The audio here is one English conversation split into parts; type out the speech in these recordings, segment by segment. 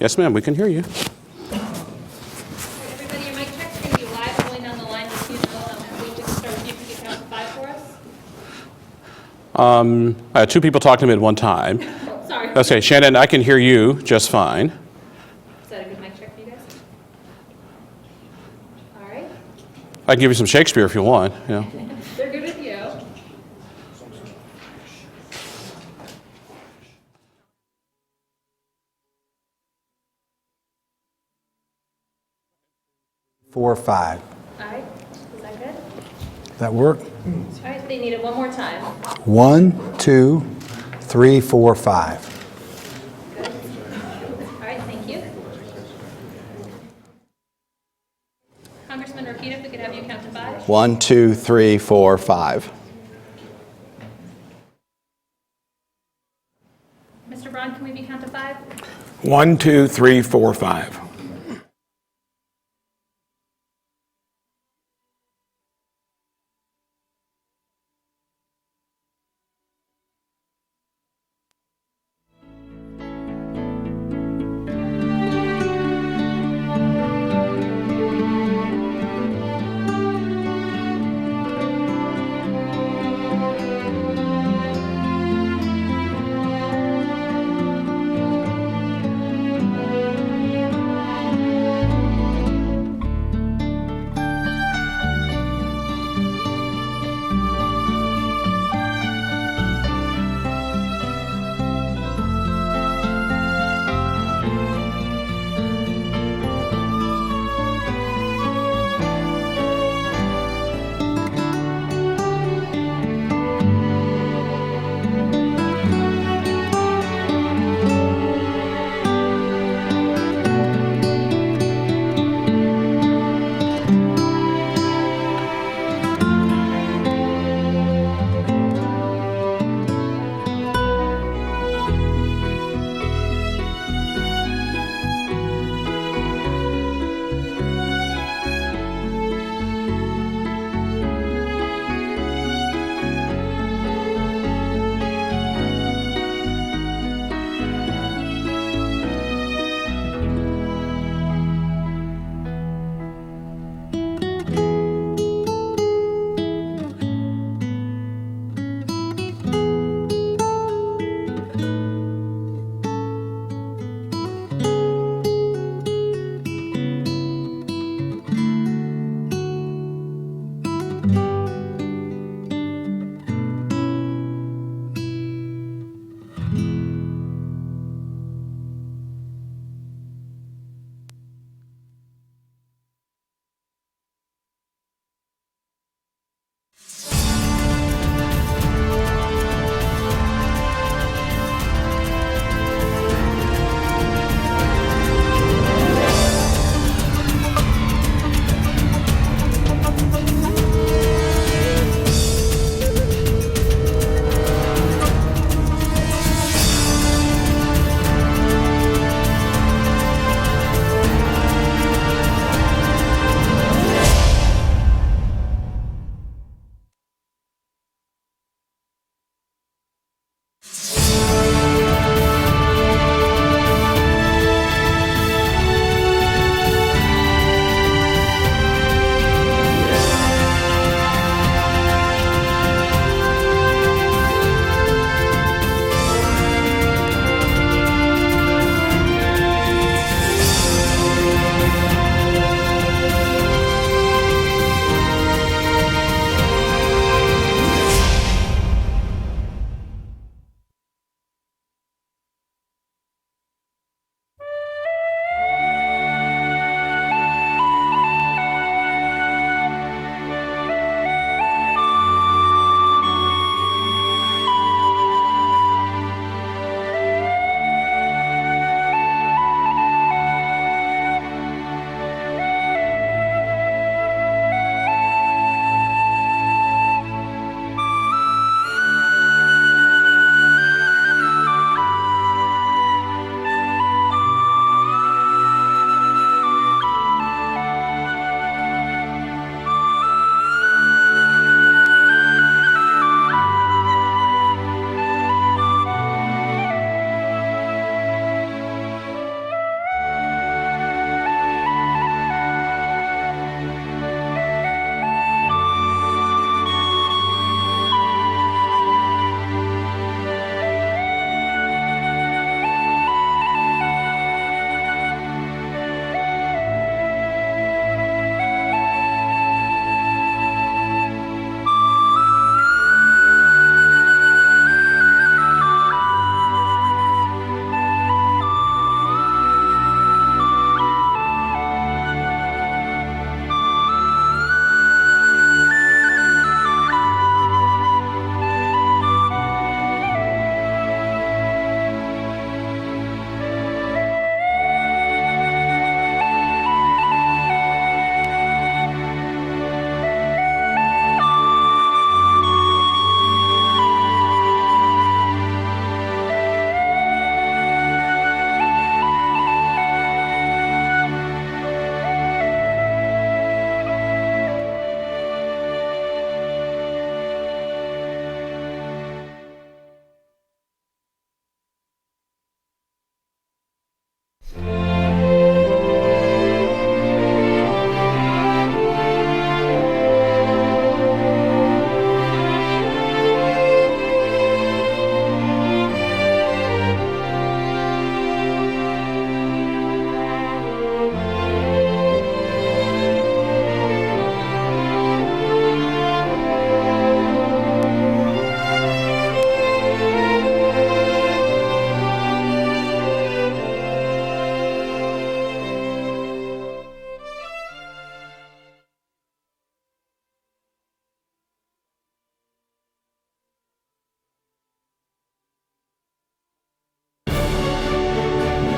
Yes, ma'am, we can hear you. Everybody, your mic check's going to be live going down the line with you. We can start with you. Can you count to 5 for us? I had two people talking to me at one time. Oh, sorry. Okay, Shannon, I can hear you just fine. Is that a good mic check for you guys? All right. I can give you some Shakespeare if you want. Yeah. They're good with you. Four, five. All right. Is that good? That work? All right. They need it one more time. 1, 2, 3, 4, 5. Good. All right. Thank you. Congressman, repeat if we could have you count to 5. 1, 2, 3, 4, 5. Mr. Braun, can we be count to 5? 1, 2, 3, 4, 5.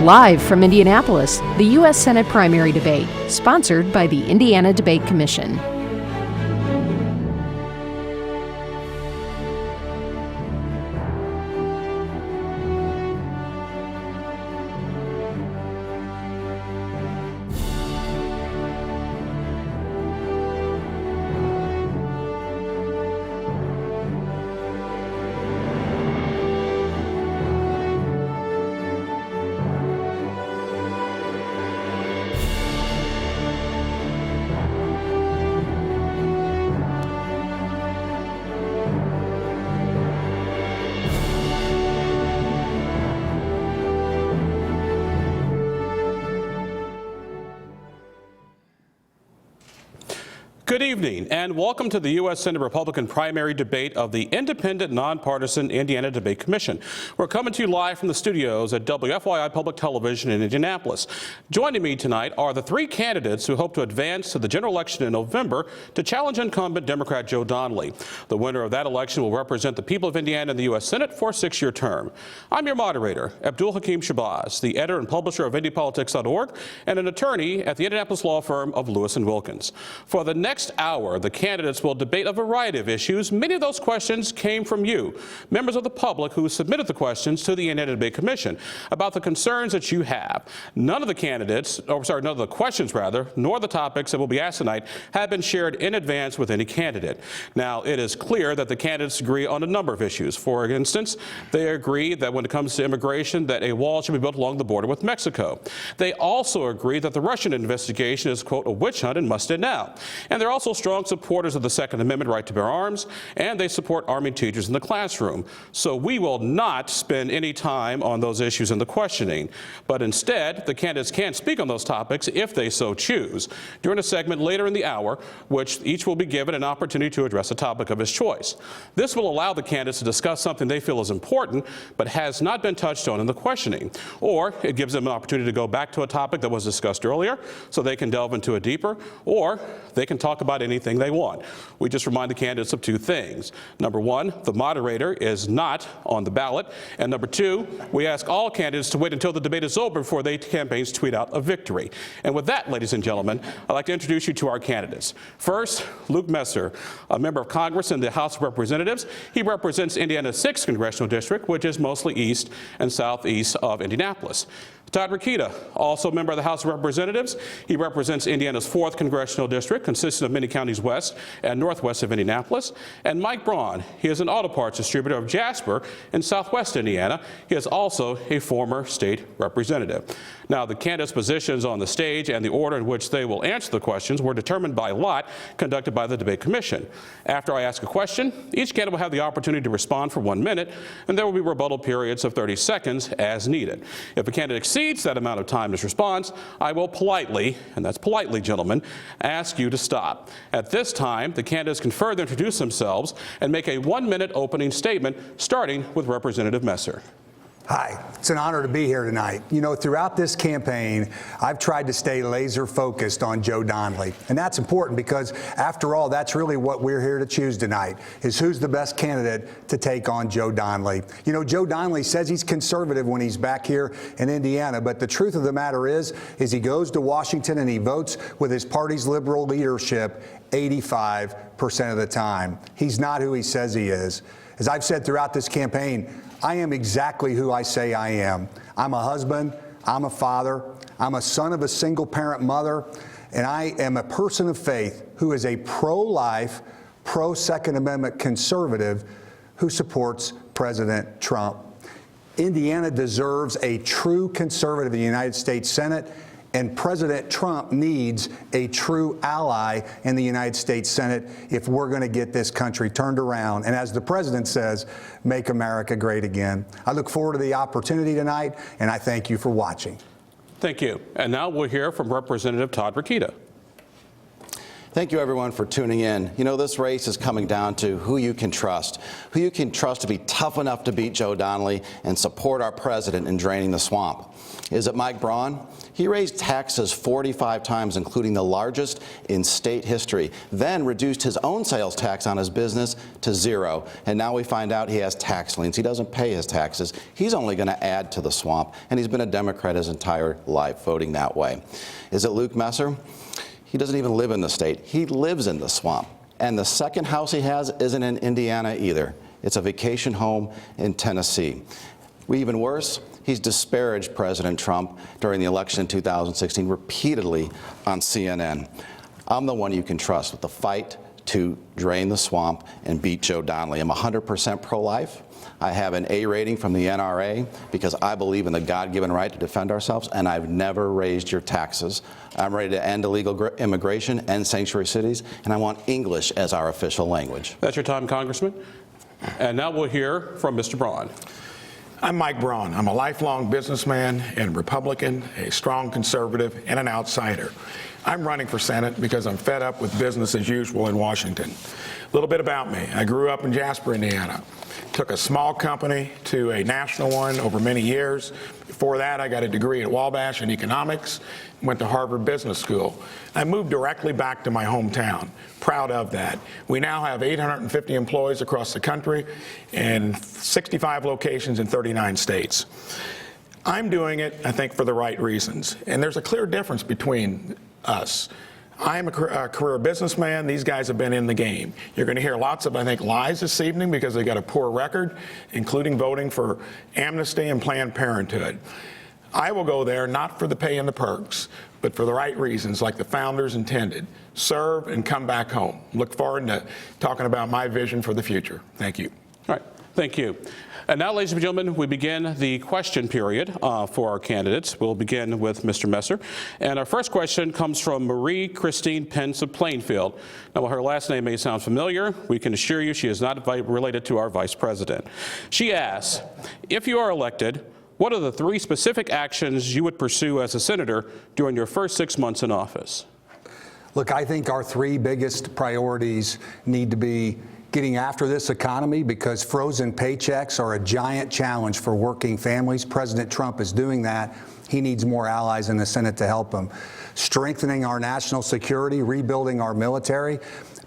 Live from Indianapolis, the U.S. Senate primary debate, sponsored by the Indiana Debate Commission. Good evening and welcome to the U.S. Senate Republican primary debate of the independent, nonpartisan Indiana Debate Commission. We're coming to you live from the studios at WFYI Public Television in Indianapolis. Joining me tonight are the three candidates who hope to advance to the general election in November to challenge incumbent Democrat Joe Donnelly. The winner of that election will represent the people of Indiana in the U.S. Senate for a 6-year term. I'm your moderator, Abdul Hakim Shabazz, the editor and publisher of IndyPolitics.org and an attorney at the Indianapolis law firm of Lewis & Wilkins. For the next hour, the candidates will debate a variety of issues. Many of those questions came from you, members of the public who submitted the questions to the Indiana Debate Commission about the concerns that you have. None of the questions, nor the topics that will be asked tonight have been shared in advance with any candidate. Now, it is clear that the candidates agree on a number of issues. For instance, they agree that when it comes to immigration, that a wall should be built along the border with Mexico. They also agree that the Russian investigation is, quote, a witch hunt and must end now. And they're also strong supporters of the Second Amendment right to bear arms, and they support arming teachers in the classroom. So we will not spend any time on those issues in the questioning, but instead, the candidates can speak on those topics if they so choose during a segment later in the hour, which each will be given an opportunity to address a topic of his choice. This will allow the candidates to discuss something they feel is important, but has not been touched on in the questioning, or it gives them an opportunity to go back to a topic that was discussed earlier so they can delve into it deeper, or they can talk about anything they want. We just remind the candidates of two things. Number one, the moderator is not on the ballot. And number two, we ask all candidates to wait until the debate is over before they campaigns tweet out a victory. And with that, ladies and gentlemen, I'd like to introduce you to our candidates. First, Luke Messer, a member of Congress in the House of Representatives. He represents Indiana's 6th congressional district, which is mostly east and southeast of Indianapolis. Todd Rokita, also a member of the House of Representatives. He represents Indiana's 4th congressional district, consisting of many counties west and northwest of Indianapolis. And Mike Braun, he is an auto parts distributor of Jasper in southwest Indiana. He is also a former state representative. Now, the candidates' positions on the stage and the order in which they will answer the questions were determined by lot conducted by the Debate Commission. After I ask a question, each candidate will have the opportunity to respond for 1 minute, and there will be rebuttal periods of 30 seconds as needed. If a candidate exceeds that amount of time in his response, I will politely, and that's politely, gentlemen, ask you to stop. At this time, the candidates can further introduce themselves and make a 1-minute opening statement, starting with Representative Messer. Hi, it's an honor to be here tonight. You know, throughout this campaign, I've tried to stay laser focused on Joe Donnelly. And that's important because, after all, that's really what we're here to choose tonight, is who's the best candidate to take on Joe Donnelly. You know, Joe Donnelly says he's conservative when he's back here in Indiana, but the truth of the matter is he goes to Washington and he votes with his party's liberal leadership 85% of the time. He's not who he says he is. As I've said throughout this campaign, I am exactly who I say I am. I'm a husband, I'm a father, I'm a son of a single-parent mother, and I am a person of faith who is a pro-life, pro-Second Amendment conservative who supports President Trump. Indiana deserves a true conservative in the United States Senate, and President Trump needs a true ally in the United States Senate if we're going to get this country turned around. And as the president says, make America great again. I look forward to the opportunity tonight, and I thank you for watching. Thank you. And now we'll hear from Representative Todd Rokita. Thank you, everyone, for tuning in. You know, this race is coming down to who you can trust to be tough enough to beat Joe Donnelly and support our president in draining the swamp. Is it Mike Braun? He raised taxes 45 times, including the largest in state history, then reduced his own sales tax on his business to 0. And now we find out he has tax liens. He doesn't pay his taxes. He's only going to add to the swamp, and he's been a Democrat his entire life, voting that way. Is it Luke Messer? He doesn't even live in the state. He lives in the swamp. And the second house he has isn't in Indiana either. It's a vacation home in Tennessee. Even worse, he's disparaged President Trump during the election in 2016 repeatedly on CNN. I'm the one you can trust with the fight to drain the swamp and beat Joe Donnelly. I'm 100% pro-life. I have an A rating from the NRA because I believe in the God-given right to defend ourselves, and I've never raised your taxes. I'm ready to end illegal immigration, end sanctuary cities, and I want English as our official language. That's your time, Congressman. And now we'll hear from Mr. Braun. I'm Mike Braun. I'm a lifelong businessman and Republican, a strong conservative, and an outsider. I'm running for Senate because I'm fed up with business as usual in Washington. A little bit about me. I grew up in Jasper, Indiana. Took a small company to a national one over many years. Before that, I got a degree at Wabash in economics, went to Harvard Business School. I moved directly back to my hometown. Proud of that. We now have 850 employees across the country and 65 locations in 39 states. I'm doing it, I think, for the right reasons. And there's a clear difference between us. I'm a career businessman. These guys have been in the game. You're going to hear lots of, I think, lies this evening because they got a poor record, including voting for amnesty and Planned Parenthood. I will go there not for the pay and the perks, but for the right reasons, like the founders intended. Serve and come back home. Look forward to talking about my vision for the future. Thank you. All right. Thank you. And now, ladies and gentlemen, we begin the question period for our candidates. We'll begin with Mr. Messer. And our first question comes from Marie Christine Pence of Plainfield. Now, while her last name may sound familiar, we can assure you she is not related to our vice president. She asks, if you are elected, what are the 3 specific actions you would pursue as a senator during your first 6 months in office? Look, I think our 3 biggest priorities need to be getting after this economy because frozen paychecks are a giant challenge for working families. President Trump is doing that. He needs more allies in the Senate to help him. Strengthening our national security, rebuilding our military.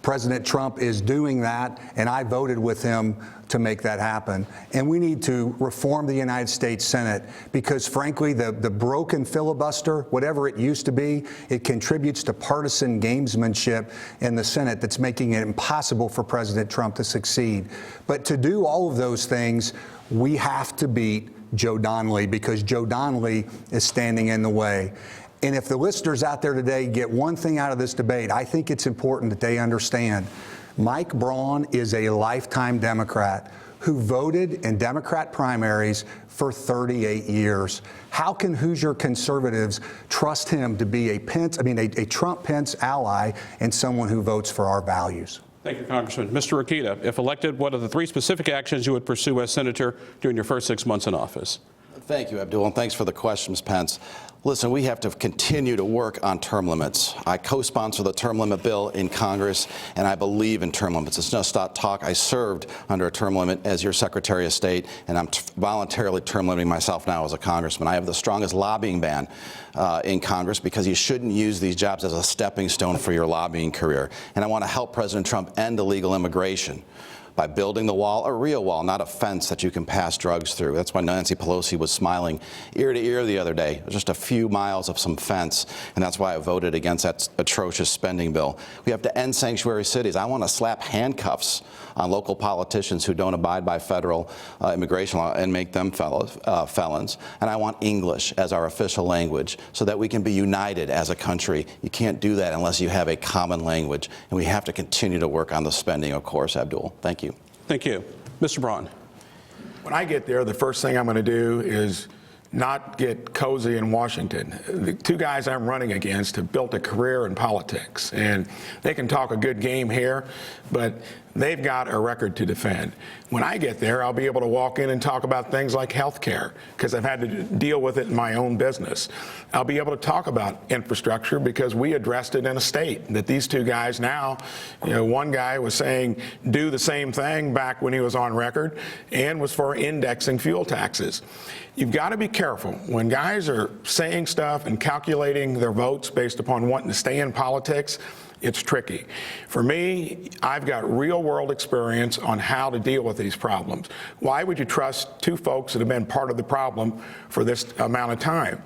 President Trump is doing that, and I voted with him to make that happen. And we need to reform the United States Senate because, frankly, the broken filibuster, whatever it used to be, it contributes to partisan gamesmanship in the Senate that's making it impossible for President Trump to succeed. But to do all of those things, we have to beat Joe Donnelly because Joe Donnelly is standing in the way. And if the listeners out there today get one thing out of this debate, I think it's important that they understand Mike Braun is a lifetime Democrat who voted in Democrat primaries for 38 years. How can Hoosier conservatives trust him to be a Trump-Pence ally and someone who votes for our values? Thank you, Congressman. Mr. Rokita, if elected, what are the 3 specific actions you would pursue as senator during your first 6 months in office? Thank you, Abdul, and thanks for the question, Ms. Pence. Listen, we have to continue to work on term limits. I co-sponsor the term limit bill in Congress, and I believe in term limits. It's just not talk. I served under a term limit as your Secretary of State, and I'm voluntarily term limiting myself now as a congressman. I have the strongest lobbying ban in Congress because you shouldn't use these jobs as a stepping stone for your lobbying career. And I want to help President Trump end illegal immigration by building the wall, a real wall, not a fence that you can pass drugs through. That's why Nancy Pelosi was smiling ear to ear the other day. It was just a few miles of some fence, and that's why I voted against that atrocious spending bill. We have to end sanctuary cities. I want to slap handcuffs on local politicians who don't abide by federal immigration law and make them felons. And I want English as our official language so that we can be united as a country. You can't do that unless you have a common language. And we have to continue to work on the spending, of course, Abdul. Thank you. Thank you. Mr. Braun. When I get there, the first thing I'm going to do is not get cozy in Washington. The 2 guys I'm running against have built a career in politics, and they can talk a good game here, but they've got a record to defend. When I get there, I'll be able to walk in and talk about things like health care, because I've had to deal with it in my own business. I'll be able to talk about infrastructure because we addressed it in a state that these two guys now, one guy was saying do the same thing back when he was on record and was for indexing fuel taxes. You've got to be careful when guys are saying stuff and calculating their votes based upon wanting to stay in politics. It's tricky. For me, I've got real world experience on how to deal with these problems. Why would you trust two folks that have been part of the problem for this amount of time?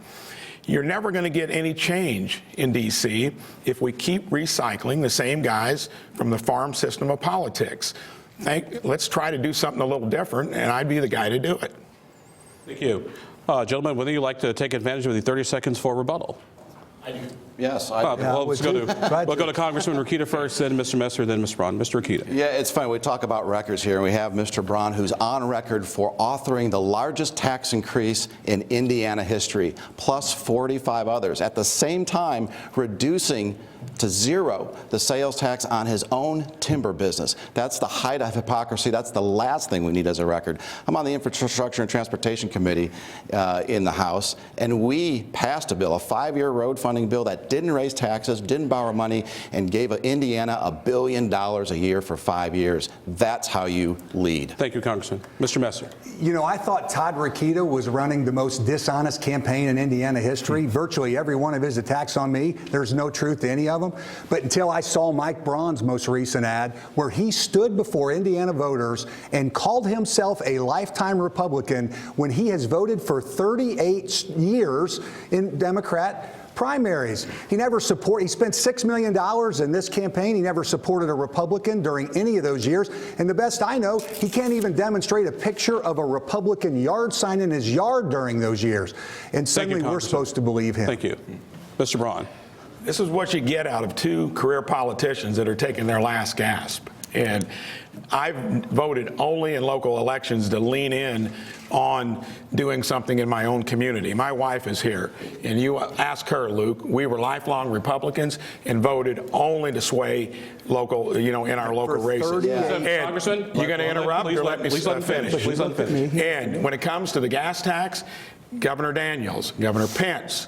You're never going to get any change in D.C. if we keep recycling the same guys from the farm system of politics. Let's try to do something a little different, and I'd be the guy to do it. Thank you. Gentlemen, would you like to take advantage of the 30 seconds for rebuttal? Yes. Well, would we'll you? go to Congressman Rokita first, then Mr. Messer, then Mr. Braun. Mr. Rokita. Yeah, it's funny. We talk about records here, and we have Mr. Braun, who's on record for authoring the largest tax increase in Indiana history, plus 45 others. At the same time, reducing to zero the sales tax on his own timber business. That's the height of hypocrisy. That's the last thing we need as a record. I'm on the Infrastructure and Transportation Committee in the House, and we passed a bill, a 5-year road funding bill that didn't raise taxes, didn't borrow money, and gave Indiana $1 billion a year for 5 years. That's how you lead. Thank you, Congressman. Mr. Messer. I thought Todd Rokita was running the most dishonest campaign in Indiana history. Virtually every one of his attacks on me, there's no truth to any of them. But until I saw Mike Braun's most recent ad, where he stood before Indiana voters and called himself a lifetime Republican when he has voted for 38 years in Democrat primaries. He spent $6 million in this campaign. He never supported a Republican during any of those years. And the best I know, he can't even demonstrate a picture of a Republican yard sign in his yard during those years. And suddenly we're supposed to believe him. Thank you. Mr. Braun. This is what you get out of two career politicians that are taking their last gasp. And I've voted only in local elections to lean in on doing something in my own community. My wife is here, and you ask her, Luke. We were lifelong Republicans and voted only to sway local, in our local races. And Congressman, you're going to interrupt or let me finish? Please let me finish. And when it comes to the gas tax, Governor Daniels, Governor Pence,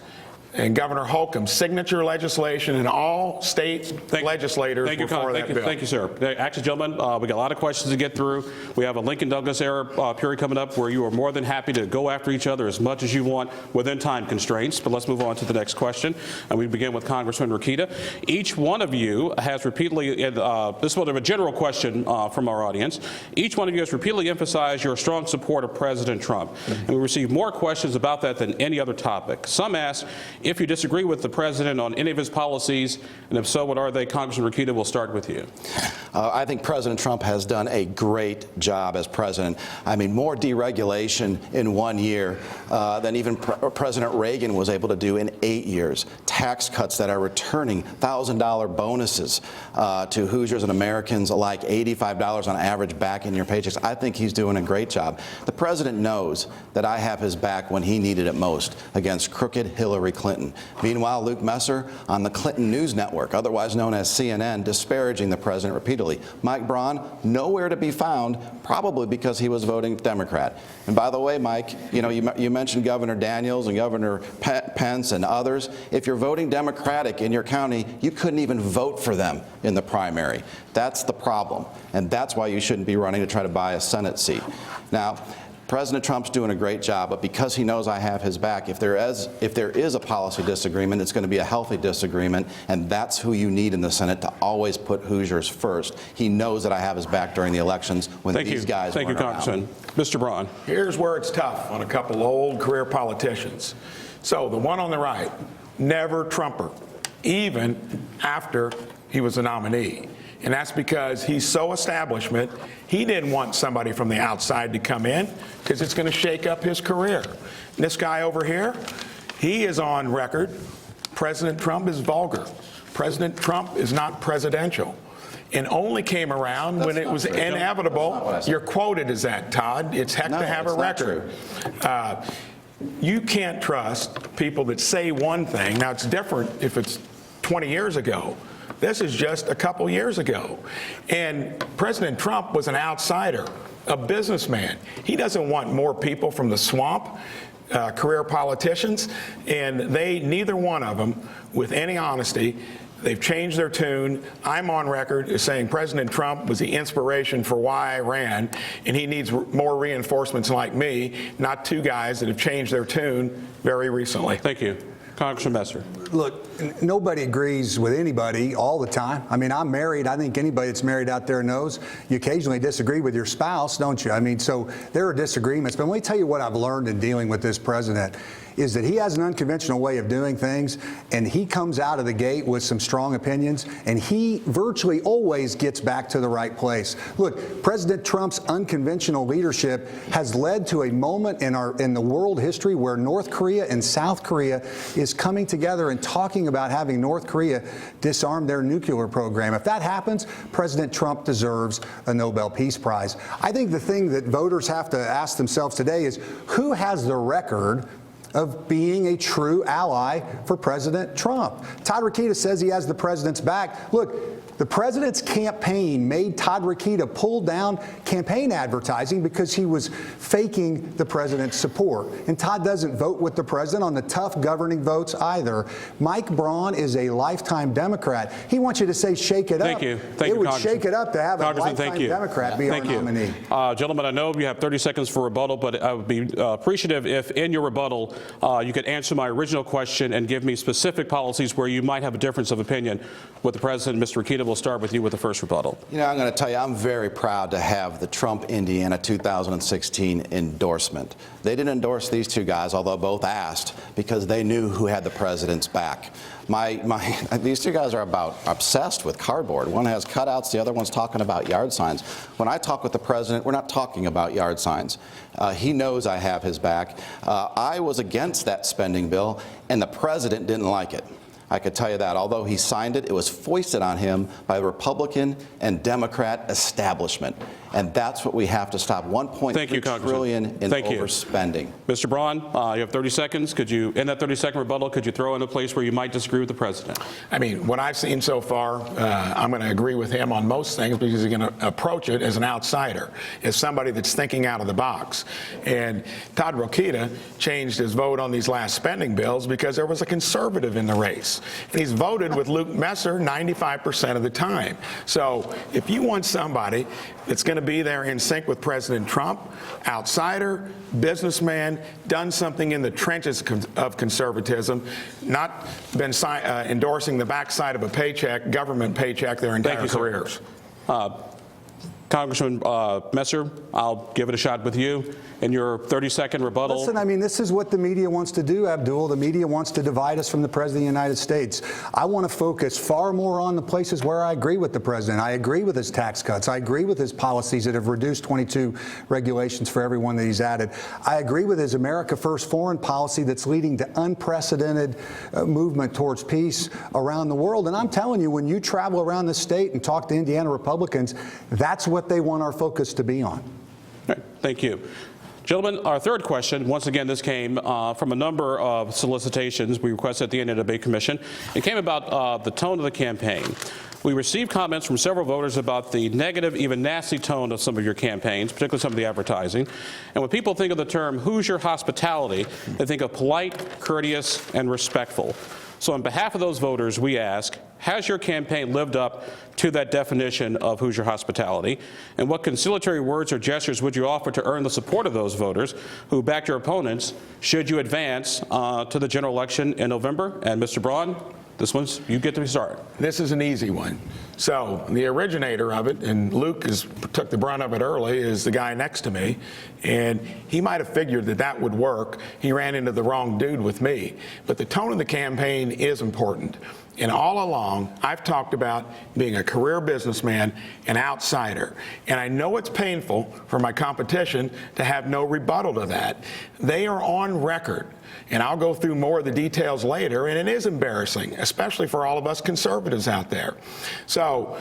and Governor Holcomb, signature legislation, and all state legislators were for that bill. Thank you, sir. Actually, gentlemen, we got a lot of questions to get through. We have a Lincoln Douglas era period coming up where you are more than happy to go after each other as much as you want within time constraints. But let's move on to the next question. And we begin with Congressman Rokita. Each one of you has repeatedly, this is sort of a general question from our audience. Each one of you has repeatedly emphasized your strong support of President Trump. And we receive more questions about that than any other topic. Some ask if you disagree with the president on any of his policies, and if so, what are they? Congressman Rokita, we'll start with you. I think President Trump has done a great job as president. I mean, more deregulation in 1 year than even President Reagan was able to do in 8 years. Tax cuts that are returning $1,000 bonuses to Hoosiers and Americans alike, $85 on average back in your paychecks. I think he's doing a great job. The president knows that I have his back when he needed it most against crooked Hillary Clinton. Meanwhile, Luke Messer on the Clinton News Network, otherwise known as CNN, disparaging the president repeatedly. Mike Braun, nowhere to be found, probably because he was voting Democrat. And by the way, Mike, you mentioned Governor Daniels and Governor Pence and others. If you're voting Democratic in your county, you couldn't even vote for them in the primary. That's the problem. And that's why you shouldn't be running to try to buy a Senate seat. Now, President Trump's doing a great job, but because he knows I have his back, if there is a policy disagreement, it's going to be a healthy disagreement, and that's who you need in the Senate to always put Hoosiers first. He knows that I have his back during the elections when these guys weren't around. Thank you, Congressman. Mr. Braun. Here's where it's tough on a couple old career politicians. So the one on the right, never Trumper, even after he was a nominee. And that's because he's so establishment, he didn't want somebody from the outside to come in because it's going to shake up his career. And this guy over here, he is on record. President Trump is vulgar. President Trump is not presidential. And only came around when it was inevitable. You're quoted as that, Todd. It's heck to have a record. You can't trust people that say one thing. Now, it's different if it's 20 years ago. This is just a couple years ago. And President Trump was an outsider, a businessman. He doesn't want more people from the swamp, career politicians, and neither one of them, with any honesty, they've changed their tune. I'm on record as saying President Trump was the inspiration for why I ran, and he needs more reinforcements like me, not two guys that have changed their tune very recently. Thank you. Congressman Messer. Look, nobody agrees with anybody all the time. I mean, I'm married. I think anybody that's married out there knows you occasionally disagree with your spouse, don't you? I mean, so there are disagreements. But let me tell you what I've learned in dealing with this president is that he has an unconventional way of doing things, and he comes out of the gate with some strong opinions, and he virtually always gets back to the right place. Look, President Trump's unconventional leadership has led to a moment in the world history where North Korea and South Korea is coming together and talking about having North Korea disarm their nuclear program. If that happens, President Trump deserves a Nobel Peace Prize. I think the thing that voters have to ask themselves today is who has the record of being a true ally for President Trump. Todd Rokita says he has the president's back. Look, the president's campaign made Todd Rokita pull down campaign advertising because he was faking the president's support. And Todd doesn't vote with the president on the tough governing votes either. Mike Braun is a lifetime Democrat. He wants you to say shake it up. Thank you. Thank you, It would Congressman. shake it up to have a Congressman, lifetime thank you. Democrat be our Thank you. nominee. Gentlemen, I know you have 30 seconds for rebuttal, but I would be appreciative if in your rebuttal you could answer my original question and give me specific policies where you might have a difference of opinion with the president. Mr. Rokita, we'll start with you with the first rebuttal. You know, I'm going to tell you, I'm very proud to have the Trump Indiana 2016 endorsement. They didn't endorse these two guys, although both asked, because they knew who had the president's back. These two guys are about obsessed with cardboard. One has cutouts, the other one's talking about yard signs. When I talk with the president, we're not talking about yard signs. He knows I have his back. I was against that spending bill, and the president didn't like it. I could tell you that. Although he signed it, it was foisted on him by the Republican and Democrat establishment. And that's what we have to stop. $1.3 trillion in overspending. Mr. Braun, you have 30 seconds. Could you, in that 30-second rebuttal, could you throw in a place where you might disagree with the president? I mean, what I've seen so far, I'm going to agree with him on most things because he's going to approach it as an outsider, as somebody that's thinking out of the box. And Todd Rokita changed his vote on these last spending bills because there was a conservative in the race. And he's voted with Luke Messer 95% of the time. So if you want somebody that's going to be there in sync with President Trump, outsider, businessman, done something in the trenches of conservatism, not been endorsing the backside of a paycheck, government paycheck their entire careers. Congressman Messer, I'll give it a shot with you in your 30-second rebuttal. Listen, I mean, this is what the media wants to do, Abdul. The media wants to divide us from the President of the United States. I want to focus far more on the places where I agree with the President. I agree with his tax cuts. I agree with his policies that have reduced 22 regulations for everyone that he's added. I agree with his America First foreign policy that's leading to unprecedented movement towards peace around the world. And I'm telling you, when you travel around the state and talk to Indiana Republicans, that's what they want our focus to be on. All right, thank you. Gentlemen, our third question, once again, this came from a number of solicitations we requested at the Indiana Debate Commission. It came about the tone of the campaign. We received comments from several voters about the negative, even nasty tone of some of your campaigns, particularly some of the advertising. And when people think of the term Hoosier hospitality, they think of polite, courteous, and respectful. So on behalf of those voters, we ask, has your campaign lived up to that definition of Hoosier hospitality? And what conciliatory words or gestures would you offer to earn the support of those voters who backed your opponents should you advance to the general election in November? And Mr. Braun, this one's, you get to start. This is an easy one. So the originator of it, and Luke took the brunt of it early, is the guy next to me. And he might have figured that that would work. He ran into the wrong dude with me. But the tone of the campaign is important. And all along, I've talked about being a career businessman, an outsider. And I know it's painful for my competition to have no rebuttal to that. They are on record. And I'll go through more of the details later, and it is embarrassing, especially for all of us conservatives out there. So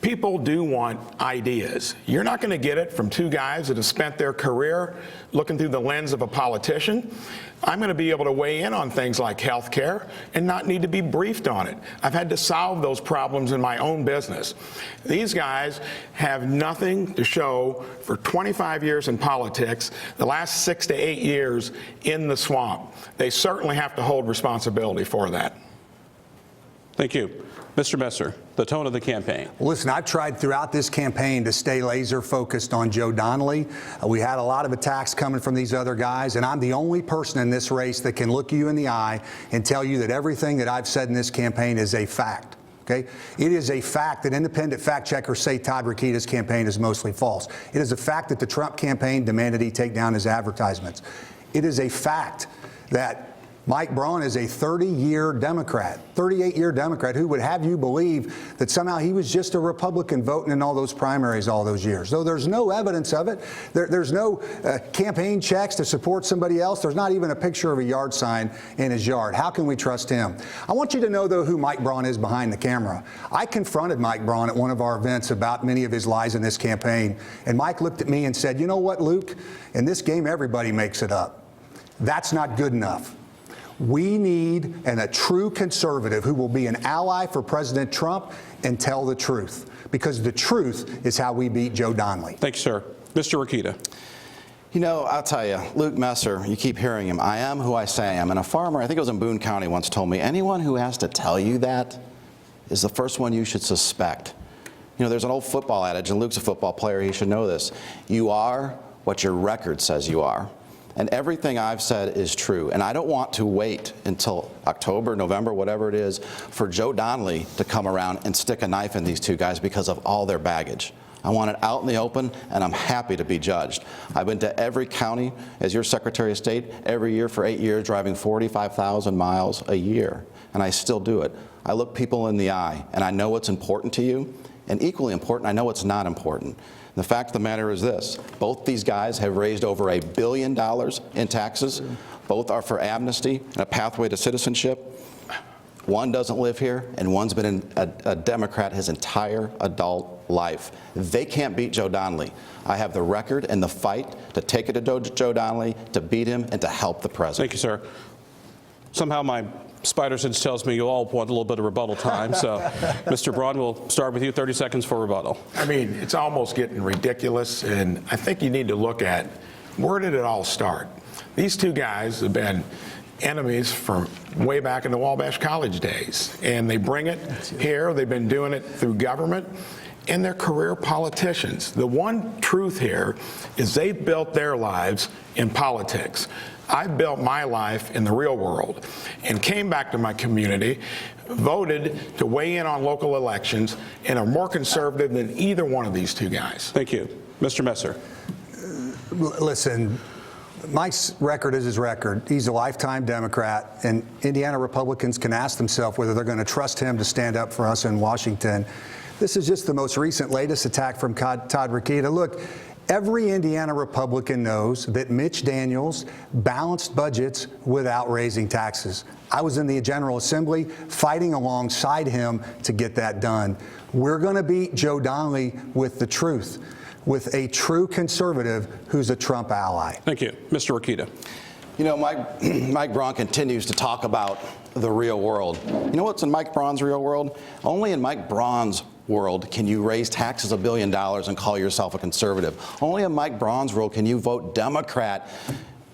People do want ideas. You're not going to get it from two guys that have spent their career looking through the lens of a politician. I'm going to be able to weigh in on things like health care and not need to be briefed on it. I've had to solve those problems in my own business. These guys have nothing to show for 25 years in politics, the last 6 to 8 years in the swamp. They certainly have to hold responsibility for that. Thank you. Mr. Messer, the tone of the campaign. Well, listen, I've tried throughout this campaign to stay laser focused on Joe Donnelly. We had a lot of attacks coming from these other guys, and I'm the only person in this race that can look you in the eye and tell you that everything that I've said in this campaign is a fact. Okay? It is a fact that independent fact checkers say Todd Rokita's campaign is mostly false. It is a fact that the Trump campaign demanded he take down his advertisements. It is a fact that Mike Braun is a 30-year Democrat, 38-year Democrat who would have you believe that somehow he was just a Republican voting in all those primaries all those years. Though there's no evidence of it. There's no campaign checks to support somebody else. There's not even a picture of a yard sign in his yard. How can we trust him? I want you to know, though, who Mike Braun is behind the camera. I confronted Mike Braun at one of our events about many of his lies in this campaign. And Mike looked at me and said, you know what, Luke? In this game, everybody makes it up. That's not good enough. We need a true conservative who will be an ally for President Trump and tell the truth, because the truth is how we beat Joe Donnelly. Thank you, sir. Mr. Rokita. You know, I'll tell you, Luke Messer, you keep hearing him, I am who I say I am. And a farmer, I think it was in Boone County, once told me, anyone who has to tell you that is the first one you should suspect. You know, there's an old football adage, and Luke's a football player, he should know this. You are what your record says you are. And everything I've said is true. And I don't want to wait until October, November, whatever it is, for Joe Donnelly to come around and stick a knife in these two guys because of all their baggage. I want it out in the open, and I'm happy to be judged. I've been to every county as your Secretary of State every year for 8 years, driving 45,000 miles a year, and I still do it. I look people in the eye, and I know what's important to you, and equally important, I know what's not important. The fact of the matter is this: both these guys have raised over $1 billion in taxes. Both are for amnesty and a pathway to citizenship. One doesn't live here, and one's been a Democrat his entire adult life. They can't beat Joe Donnelly. I have the record and the fight to take it to Joe Donnelly, to beat him, and to help the president. Thank you, sir. Somehow my spider sense tells me you all want a little bit of rebuttal time. So, Mr. Braun, we'll start with you. 30 seconds for rebuttal. I mean, it's almost getting ridiculous, and I think you need to look at where did it all start. These two guys have been enemies from way back in the Wabash College days, and they bring it here. They've been doing it through government, and they're career politicians. The one truth here is they built their lives in politics. I built my life in the real world and came back to my community, voted to weigh in on local elections, and are more conservative than either one of these two guys. Thank you. Mr. Messer. Listen, Mike's record is his record. He's a lifetime Democrat, and Indiana Republicans can ask themselves whether they're going to trust him to stand up for us in Washington. This is just the most recent, latest attack from Todd Rokita. Look, every Indiana Republican knows that Mitch Daniels balanced budgets without raising taxes. I was in the General Assembly fighting alongside him to get that done. We're going to beat Joe Donnelly with the truth, with a true conservative who's a Trump ally. Thank you. Mr. Rokita. You know, Mike Braun continues to talk about the real world. You know what's in Mike Braun's real world? Only in Mike Braun's world can you raise taxes $1 billion and call yourself a conservative. Only in Mike Braun's world can you vote Democrat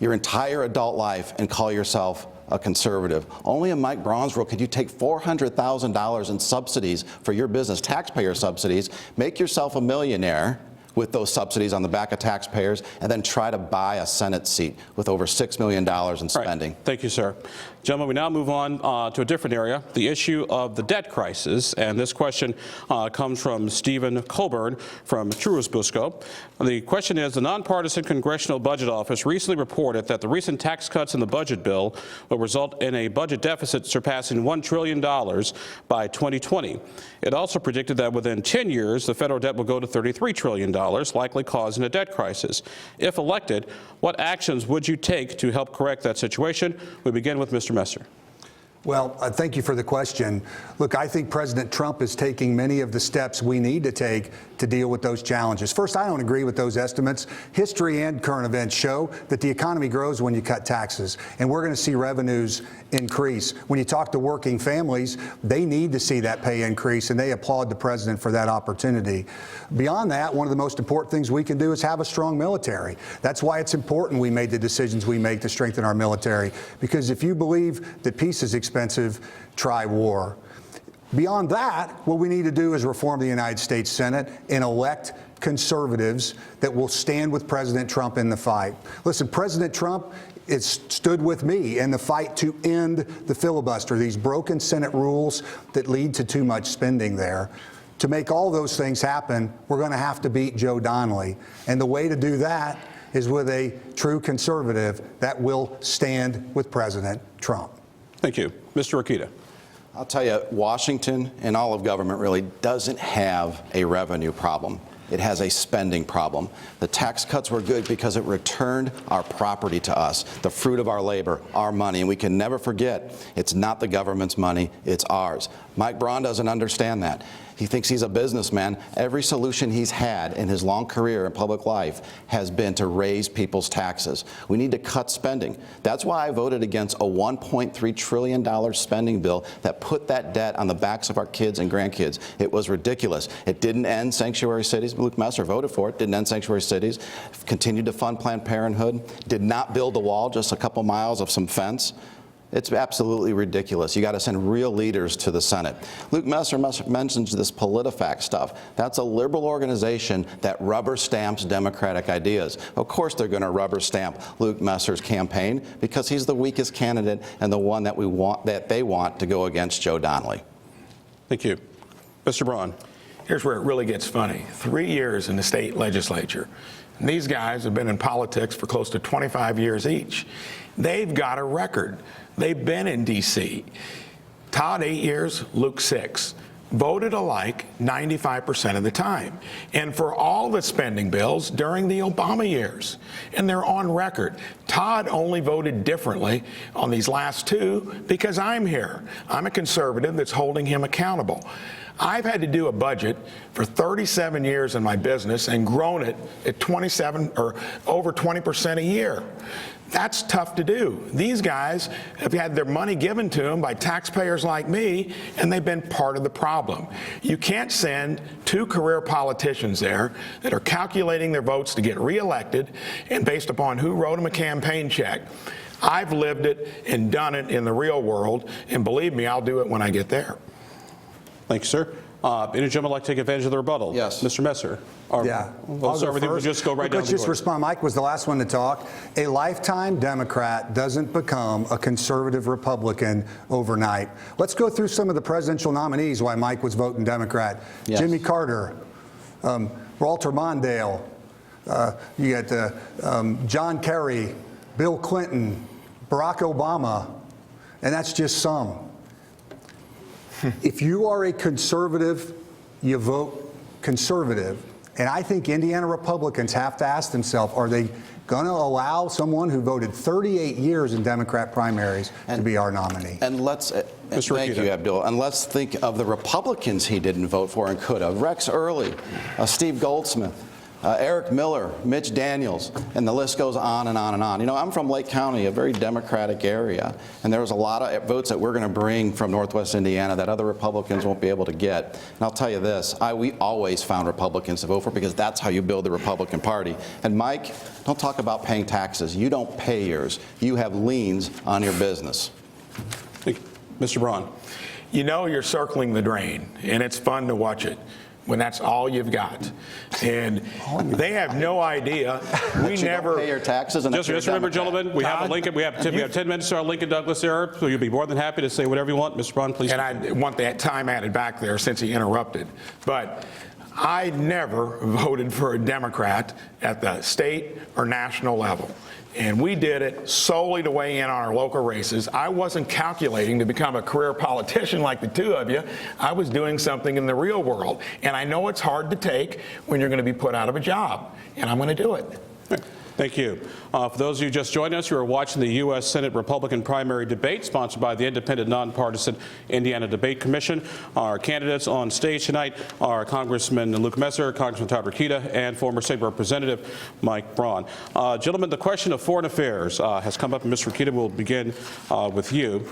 your entire adult life and call yourself a conservative. Only in Mike Braun's world could you take $400,000 in subsidies for your business, taxpayer subsidies, make yourself a millionaire with those subsidies on the back of taxpayers, and then try to buy a Senate seat with over $6 million in spending. Right. Thank you, sir. Gentlemen, we now move on to a different area, the issue of the debt crisis. And this question comes from Stephen Colburn from Churubusco. The question is, the nonpartisan Congressional Budget Office recently reported that the recent tax cuts in the budget bill will result in a budget deficit surpassing $1 trillion by 2020. It also predicted that within 10 years, the federal debt will go to $33 trillion, likely causing a debt crisis. If elected, what actions would you take to help correct that situation? We begin with Mr. Messer. Well, thank you for the question. Look, I think President Trump is taking many of the steps we need to take to deal with those challenges. First, I don't agree with those estimates. History and current events show that the economy grows when you cut taxes, and we're going to see revenues increase. When you talk to working families, they need to see that pay increase, and they applaud the president for that opportunity. Beyond that, one of the most important things we can do is have a strong military. That's why it's important we made the decisions we make to strengthen our military, because if you believe that peace is expensive, try war. Beyond that, what we need to do is reform the United States Senate and elect conservatives that will stand with President Trump in the fight. Listen, President Trump stood with me in the fight to end the filibuster, these broken Senate rules that lead to too much spending there. To make all those things happen, we're going to have to beat Joe Donnelly. And the way to do that is with a true conservative that will stand with President Trump. Thank you. Mr. Rokita. I'll tell you, Washington and all of government really doesn't have a revenue problem. It has a spending problem. The tax cuts were good because it returned our property to us, the fruit of our labor, our money. And we can never forget, it's not the government's money, it's ours. Mike Braun doesn't understand that. He thinks he's a businessman. Every solution he's had in his long career in public life has been to raise people's taxes. We need to cut spending. That's why I voted against a $1.3 trillion spending bill that put that debt on the backs of our kids and grandkids. It was ridiculous. It didn't end sanctuary cities. Luke Messer voted for it. Didn't end sanctuary cities. Continued to fund Planned Parenthood. Did not build the wall, just a couple miles of some fence. It's absolutely ridiculous. You got to send real leaders to the Senate. Luke Messer mentions this PolitiFact stuff. That's a liberal organization that rubber stamps Democratic ideas. Of course they're going to rubber stamp Luke Messer's campaign because he's the weakest candidate and the one that they want to go against Joe Donnelly. Thank you. Mr. Braun. Here's where it really gets funny. 3 years in the state legislature. And these guys have been in politics for close to 25 years each. They've got a record. They've been in D.C. Todd 8 years, Luke 6. Voted alike 95% of the time. And for all the spending bills during the Obama years. And they're on record. Todd only voted differently on these last two because I'm here. I'm a conservative that's holding him accountable. I've had to do a budget for 37 years in my business and grown it at 27 or over 20% a year. That's tough to do. These guys have had their money given to them by taxpayers like me, and they've been part of the problem. You can't send two career politicians there that are calculating their votes to get reelected and based upon who wrote them a campaign check. I've lived it and done it in the real world, and believe me, I'll do it when I get there. Thank you, sir. Any gentleman like to take advantage of the rebuttal? Yes. Mr. Messer. Yeah. We'll start with you. We'll just go right down Let's the just order. respond. Mike was the last one to talk. A lifetime Democrat doesn't become a conservative Republican overnight. Let's go through some of the presidential nominees why Mike was voting Democrat. Yes. Jimmy Carter, Walter Mondale, you got John Kerry, Bill Clinton, Barack Obama, and that's just some. If you are a conservative, you vote conservative. And I think Indiana Republicans have to ask themselves, are they going to allow someone who voted 38 years in Democrat primaries to be our nominee? And let's, thank you, Abdul. And let's think of the Republicans he didn't vote for and could have. Rex Early, Steve Goldsmith, Eric Miller, Mitch Daniels, and the list goes on and on and on. You know, I'm from Lake County, a very Democratic area, and there was a lot of votes that we're going to bring from Northwest Indiana that other Republicans won't be able to get. And I'll tell you this, we always found Republicans to vote for because that's how you build the Republican Party. And Mike, don't talk about paying taxes. You don't pay yours. You have liens on your business. Mr. Braun. You know you're circling the drain, and it's fun to watch it when that's all you've got. And they have no idea. We never pay your taxes. And Just remember, gentlemen, we have a Lincoln. We have 10 minutes to our Lincoln Douglas era, so you'll be more than happy to say whatever you want. Mr. Braun, please. And I want that time added back there since he interrupted. But I never voted for a Democrat at the state or national level. And we did it solely to weigh in on our local races. I wasn't calculating to become a career politician like the two of you. I was doing something in the real world. And I know it's hard to take when you're going to be put out of a job. And I'm going to do it. Thank you. For those of you just joining us, you are watching the U.S. Senate Republican primary debate sponsored by the independent, nonpartisan Indiana Debate Commission. Our candidates on stage tonight are Congressman Luke Messer, Congressman Todd Rokita, and former State Representative Mike Braun. Gentlemen, the question of foreign affairs has come up, and Mr. Rokita, we'll begin with you.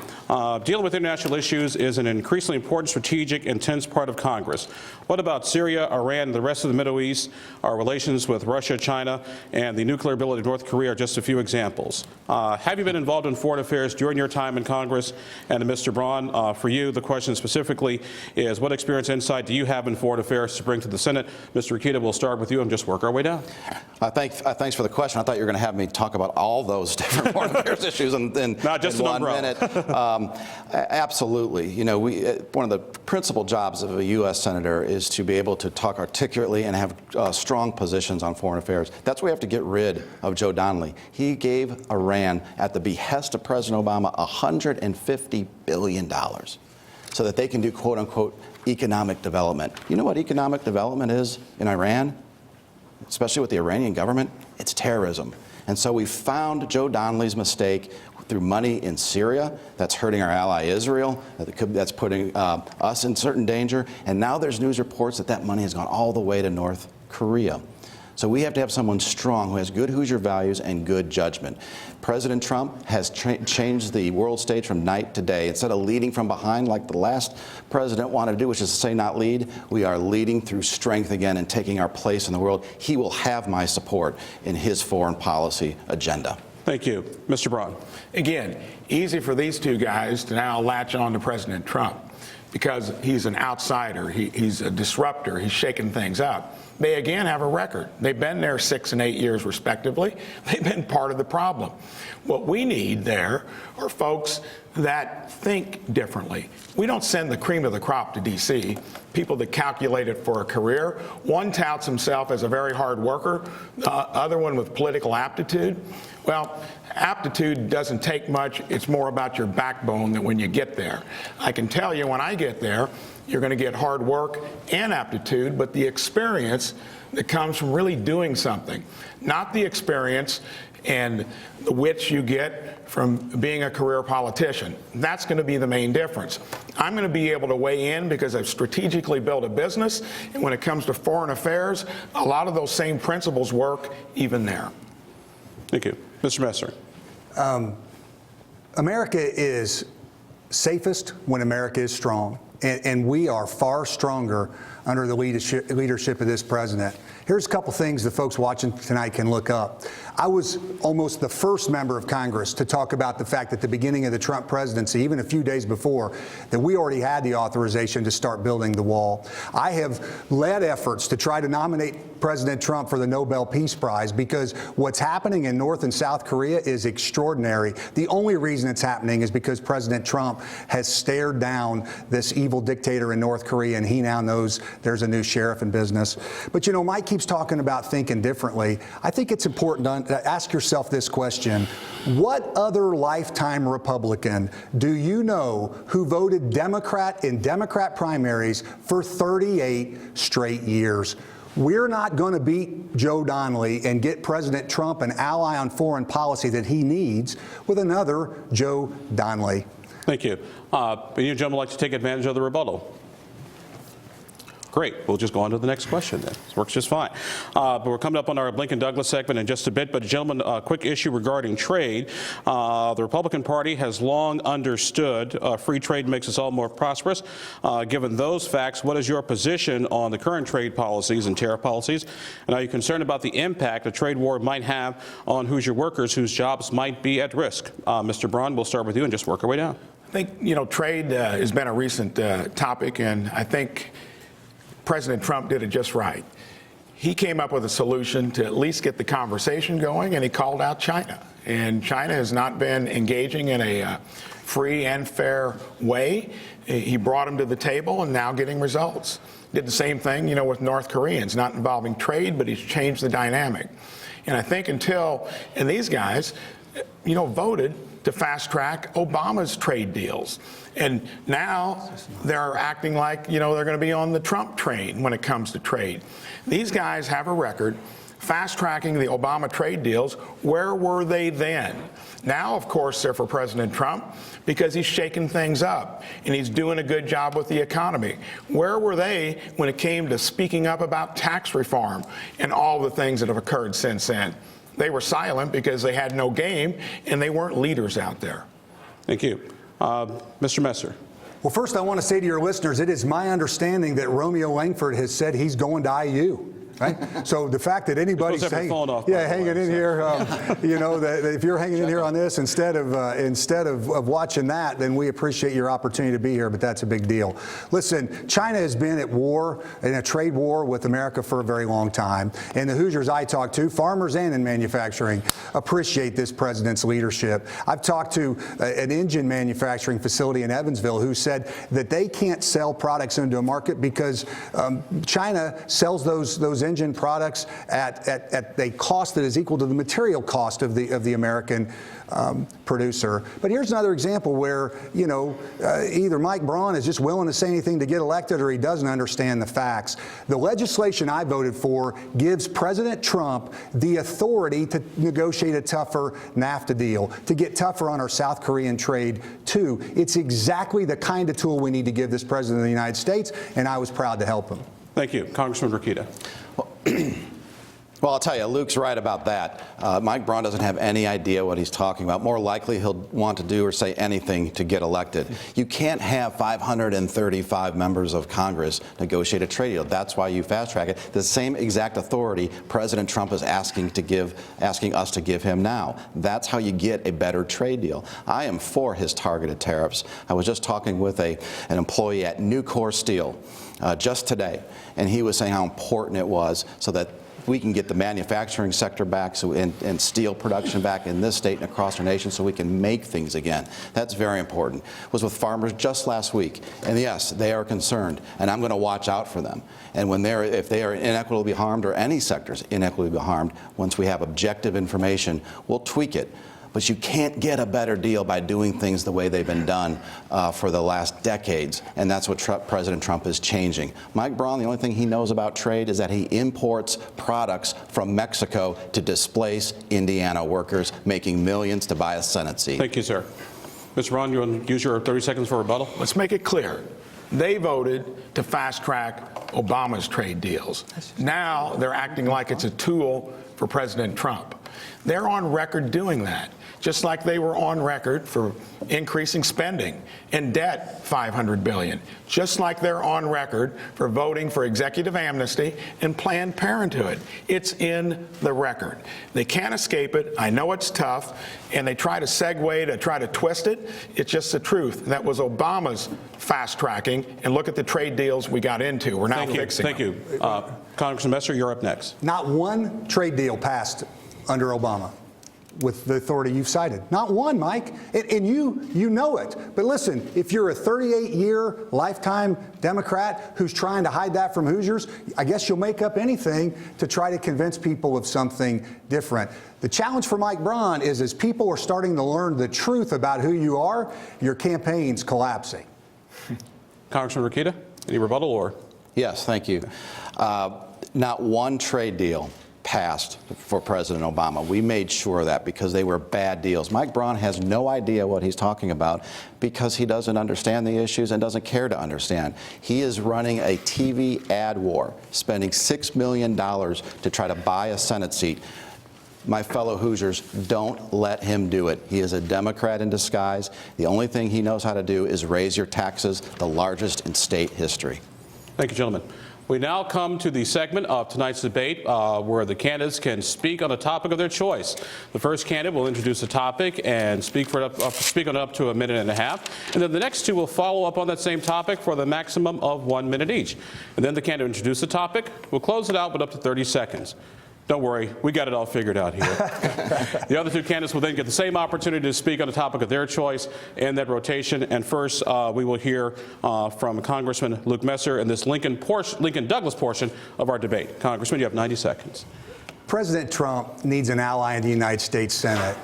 Dealing with international issues is an increasingly important, strategic, intense part of Congress. What about Syria, Iran, and the rest of the Middle East? Our relations with Russia, China, and the nuclear ability of North Korea are just a few examples. Have you been involved in foreign affairs during your time in Congress? And to Mr. Braun, for you, the question specifically is, what experience and insight do you have in foreign affairs to bring to the Senate? Mr. Rokita, we'll start with you and just work our way down. Thanks for the question. I thought you were going to have me talk about all those different foreign affairs issues in Not just in an 1 minute. Absolutely. You know, one of the principal jobs of a U.S. Senator is to be able to talk articulately and have strong positions on foreign affairs. That's why we have to get rid of Joe Donnelly. He gave Iran, at the behest of President Obama, $150 billion so that they can do, quote unquote, economic development. You know what economic development is in Iran? Especially with the Iranian government? It's terrorism. And so we found Joe Donnelly's mistake through money in Syria. That's hurting our ally Israel. That's putting us in certain danger. And now there's news reports that that money has gone all the way to North Korea. So we have to have someone strong who has good Hoosier values and good judgment. President Trump has changed the world stage from night to day. Instead of leading from behind like the last president wanted to do, which is to say not lead, we are leading through strength again and taking our place in the world. He will have my support in his foreign policy agenda. Thank you. Mr. Braun. Again, easy for these two guys to now latch on to President Trump because he's an outsider. He's a disruptor. He's shaking things up. They again have a record. They've been there 6 and 8 years respectively. They've been part of the problem. What we need there are folks that think differently. We don't send the cream of the crop to D.C., people that calculate it for a career. One touts himself as a very hard worker, the other one with political aptitude. Well, aptitude doesn't take much. It's more about your backbone than when you get there. I can tell you when I get there, you're going to get hard work and aptitude, but the experience that comes from really doing something, not the experience and the wits you get from being a career politician. That's going to be the main difference. I'm going to be able to weigh in because I've strategically built a business, and when it comes to foreign affairs, a lot of those same principles work even there. Thank you. Mr. Messer. America is safest when America is strong, and we are far stronger under the leadership of this president. Here's a couple things the folks watching tonight can look up. I was almost the first member of Congress to talk about the fact at the beginning of the Trump presidency, even a few days before, that we already had the authorization to start building the wall. I have led efforts to try to nominate President Trump for the Nobel Peace Prize because what's happening in North and South Korea is extraordinary. The only reason it's happening is because President Trump has stared down this evil dictator in North Korea, and he now knows there's a new sheriff in business. But you know, Mike keeps talking about thinking differently. I think it's important to ask yourself this question. What other lifetime Republican do you know who voted Democrat in Democrat primaries for 38 straight years? We're not going to beat Joe Donnelly and get President Trump an ally on foreign policy that he needs with another Joe Donnelly. Thank you. You gentlemen like to take advantage of the rebuttal? Great. We'll just go on to the next question then. This works just fine. But we're coming up on our Lincoln Douglas segment in just a bit. But gentlemen, a quick issue regarding trade. The Republican Party has long understood free trade makes us all more prosperous. Given those facts, what is your position on the current trade policies and tariff policies? And are you concerned about the impact a trade war might have on Hoosier workers whose jobs might be at risk? Mr. Braun, we'll start with you and just work our way down. I think, you know, trade has been a recent topic, and I think President Trump did it just right. He came up with a solution to at least get the conversation going, and he called out China. And China has not been engaging in a free and fair way. He brought them to the table and now getting results. Did the same thing, you know, with North Koreans, not involving trade, but he's changed the dynamic. And I think and these guys, you know, voted to fast track Obama's trade deals. And now they're acting like, you know, they're going to be on the Trump train when it comes to trade. These guys have a record fast-tracking the Obama trade deals. Where were they then? Now, of course, they're for President Trump because he's shaking things up and he's doing a good job with the economy. Where were they when it came to speaking up about tax reform and all the things that have occurred since then? They were silent because they had no game and they weren't leaders out there. Thank you. Mr. Messer. Well, first, I want to say to your listeners, it is my understanding that Romeo Langford has said he's going to IU. Right? So the fact that anybody's hanging in here, you know, that if you're hanging in here on this instead of watching that, then we appreciate your opportunity to be here. But that's a big deal. Listen, China has been at war, in a trade war with America for a very long time. And the Hoosiers I talk to, farmers and in manufacturing, appreciate this president's leadership. I've talked to an engine manufacturing facility in Evansville who said that they can't sell products into a market because China sells those engine products at a cost that is equal to the material cost of the American producer. But here's another example where, you know, either Mike Braun is just willing to say anything to get elected or he doesn't understand the facts. The legislation I voted for gives President Trump the authority to negotiate a tougher NAFTA deal, to get tougher on our South Korean trade, too. It's exactly the kind of tool we need to give this president of the United States, and I was proud to help him. Thank you. Congressman Rokita. Well, I'll tell you, Luke's right about that. Mike Braun doesn't have any idea what he's talking about. More likely, he'll want to do or say anything to get elected. You can't have 535 members of Congress negotiate a trade deal. That's why you fast-track it. The same exact authority President Trump is asking us to give him now. That's how you get a better trade deal. I am for his targeted tariffs. I was just talking with an employee at Nucor Steel just today, and he was saying how important it was so that we can get the manufacturing sector back and steel production back in this state and across our nation so we can make things again. That's very important. I was with farmers just last week, and yes, they are concerned, and I'm going to watch out for them. And if they are inequitably harmed, or any sectors inequitably harmed, once we have objective information, we'll tweak it. But you can't get a better deal by doing things the way they've been done for the last decades, and that's what President Trump is changing. Mike Braun, the only thing he knows about trade is that he imports products from Mexico to displace Indiana workers, making millions to buy a Senate seat. Thank you, sir. Mr. Braun, you want to use your 30 seconds for rebuttal? Let's make it clear. They voted to fast-track Obama's trade deals. Now they're acting like it's a tool for President Trump. They're on record doing that, just like they were on record for increasing spending and debt $500 billion, just like they're on record for voting for executive amnesty and Planned Parenthood. It's in the record. They can't escape it. I know it's tough, and they try to segue to try to twist it. It's just the truth. That was Obama's fast-tracking, and look at the trade deals we got into. We're now fixing them. Thank you. Congressman Messer, you're up next. Not one trade deal passed under Obama with the authority you've cited. Not one, Mike. And you know it. But listen, if you're a 38-year lifetime Democrat who's trying to hide that from Hoosiers, I guess you'll make up anything to try to convince people of something different. The challenge for Mike Braun is as people are starting to learn the truth about who you are, your campaign's collapsing. Congressman Rokita, any rebuttal or? Yes, thank you. Not one trade deal passed for President Obama. We made sure of that because they were bad deals. Mike Braun has no idea what he's talking about because he doesn't understand the issues and doesn't care to understand. He is running a TV ad war, spending $6 million to try to buy a Senate seat. My fellow Hoosiers, don't let him do it. He is a Democrat in disguise. The only thing he knows how to do is raise your taxes, the largest in state history. Thank you, gentlemen. We now come to the segment of tonight's debate where the candidates can speak on a topic of their choice. The first candidate will introduce a topic and speak on it up to a minute and a half. And then the next two will follow up on that same topic for the maximum of 1 minute each. And then the candidate will introduce the topic. We'll close it out with up to 30 seconds. Don't worry, we got it all figured out here. The other two candidates will then get the same opportunity to speak on a topic of their choice in that rotation. And first, we will hear from Congressman Luke Messer in this Lincoln Douglas portion of our debate. Congressman, you have 90 seconds. President Trump needs an ally in the United States Senate.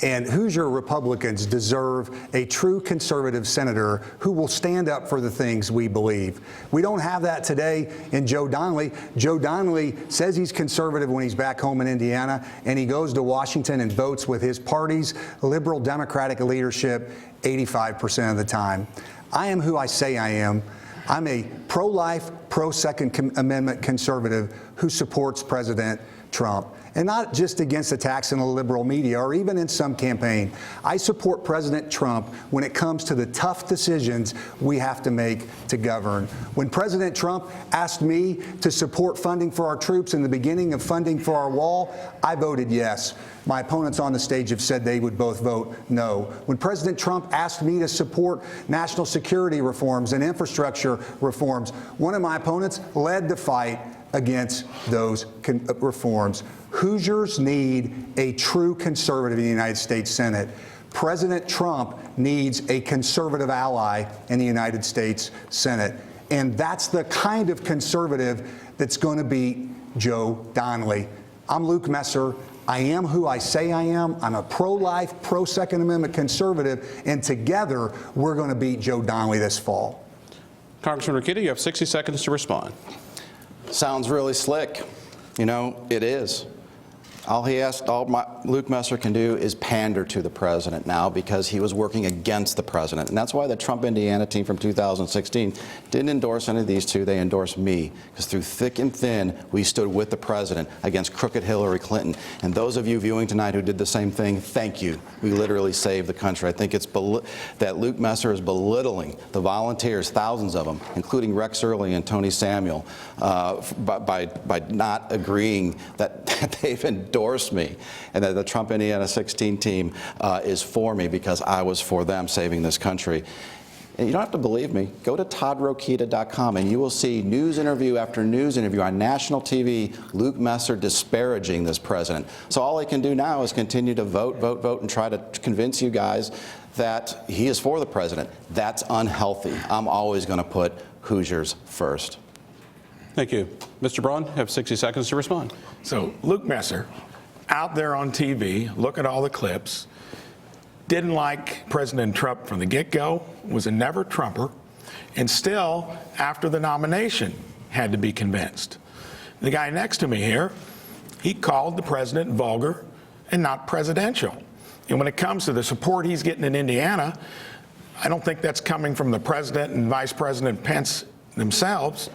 And Hoosier Republicans deserve a true conservative senator who will stand up for the things we believe. We don't have that today in Joe Donnelly. Joe Donnelly says he's conservative when he's back home in Indiana, and he goes to Washington and votes with his party's liberal Democratic leadership 85% of the time. I am who I say I am. I'm a pro-life, pro-Second Amendment conservative who supports President Trump. And not just against attacks in the liberal media or even in some campaign. I support President Trump when it comes to the tough decisions we have to make to govern. When President Trump asked me to support funding for our troops in the beginning of funding for our wall, I voted yes. My opponents on the stage have said they would both vote no. When President Trump asked me to support national security reforms and infrastructure reforms, one of my opponents led the fight against those reforms. Hoosiers need a true conservative in the United States Senate. President Trump needs a conservative ally in the United States Senate. And that's the kind of conservative that's going to beat Joe Donnelly. I'm Luke Messer. I am who I say I am. I'm a pro-life, pro-Second Amendment conservative, and together we're going to beat Joe Donnelly this fall. Congressman Rokita, you have 60 seconds to respond. Sounds really slick. You know, it is. All Luke Messer can do is pander to the president now because he was working against the president. And that's why the Trump Indiana team from 2016 didn't endorse any of these two. They endorsed me because through thick and thin, we stood with the president against crooked Hillary Clinton. And those of you viewing tonight who did the same thing, thank you. We literally saved the country. I think it's that Luke Messer is belittling the volunteers, thousands of them, including Rex Early and Tony Samuel, by not agreeing that they've endorsed me and that the Trump Indiana 16 team is for me because I was for them saving this country. And you don't have to believe me. Go to toddrokita.com and you will see news interview after news interview on national TV, Luke Messer disparaging this president. So all he can do now is continue to vote, vote, vote, and try to convince you guys that he is for the president. That's unhealthy. I'm always going to put Hoosiers first. Thank you. Mr. Braun, you have 60 seconds to respond. So Luke Messer, out there on TV, look at all the clips, didn't like President Trump from the get-go, was a never Trumper, and still, after the nomination, had to be convinced. The guy next to me here, he called the president vulgar and not presidential. And when it comes to the support he's getting in Indiana, I don't think that's coming from the president and Vice President Pence themselves.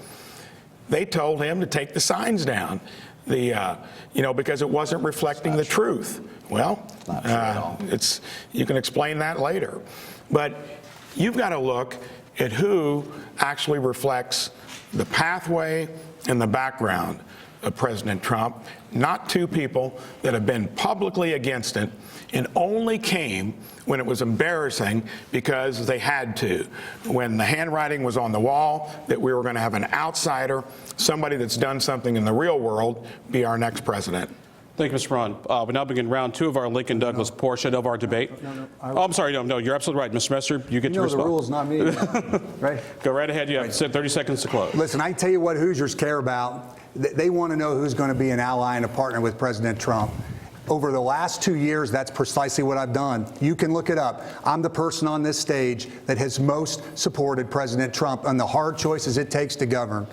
They told him to take the signs down, because it wasn't reflecting the truth. Well, you can explain that later. But you've got to look at who actually reflects the pathway and the background of President Trump, not two people that have been publicly against it and only came when it was embarrassing because they had to. When the handwriting was on the wall that we were going to have an outsider, somebody that's done something in the real world, be our next president. Thank you, Mr. Braun. We now begin round two of our Lincoln Douglas portion of our debate. I'm sorry. No, you're absolutely right. Mr. Messer, you get to respond. The rules, not me. Right? Go right ahead. You have 30 seconds to close. Listen, I tell you what Hoosiers care about. They want to know who's going to be an ally and a partner with President Trump. Over the last 2 years, that's precisely what I've done. You can look it up. I'm the person on this stage that has most supported President Trump on the hard choices it takes to govern.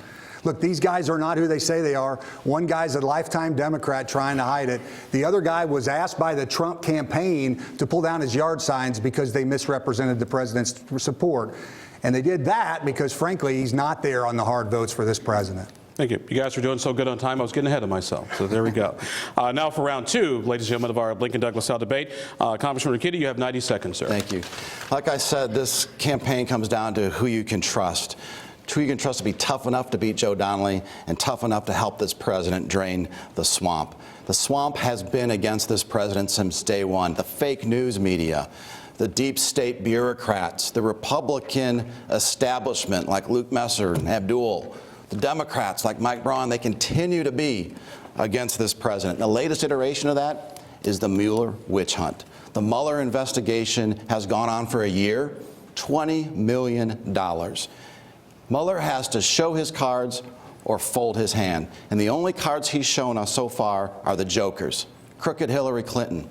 Look, these guys are not who they say they are. One guy's a lifetime Democrat trying to hide it. The other guy was asked by the Trump campaign to pull down his yard signs because they misrepresented the president's support. And they did that because, frankly, he's not there on the hard votes for this president. Thank you. You guys are doing so good on time. I was getting ahead of myself. So there we go. Now for round two, ladies and gentlemen, of our Lincoln Douglas style debate. Congressman Rokita, you have 90 seconds, sir. Thank you. Like I said, this campaign comes down to who you can trust. Who you can trust to be tough enough to beat Joe Donnelly and tough enough to help this president drain the swamp. The swamp has been against this president since day one. The fake news media, the deep state bureaucrats, the Republican establishment like Luke Messer and Abdul, the Democrats like Mike Braun, they continue to be against this president. The latest iteration of that is the Mueller witch hunt. The Mueller investigation has gone on for a year, $20 million. Mueller has to show his cards or fold his hand. And the only cards he's shown us so far are the jokers. Crooked Hillary Clinton,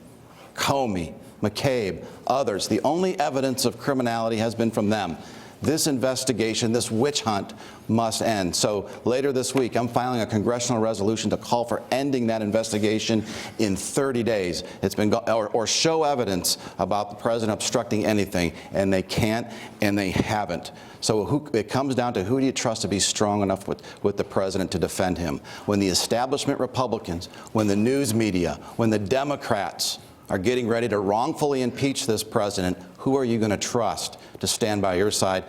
Comey, McCabe, others. The only evidence of criminality has been from them. This investigation, this witch hunt, must end. So later this week, I'm filing a congressional resolution to call for ending that investigation in 30 days. It's been or show evidence about the president obstructing anything, and they can't, and they haven't. So it comes down to who do you trust to be strong enough with the president to defend him? When the establishment Republicans, when the news media, when the Democrats are getting ready to wrongfully impeach this president, who are you going to trust to stand by your side?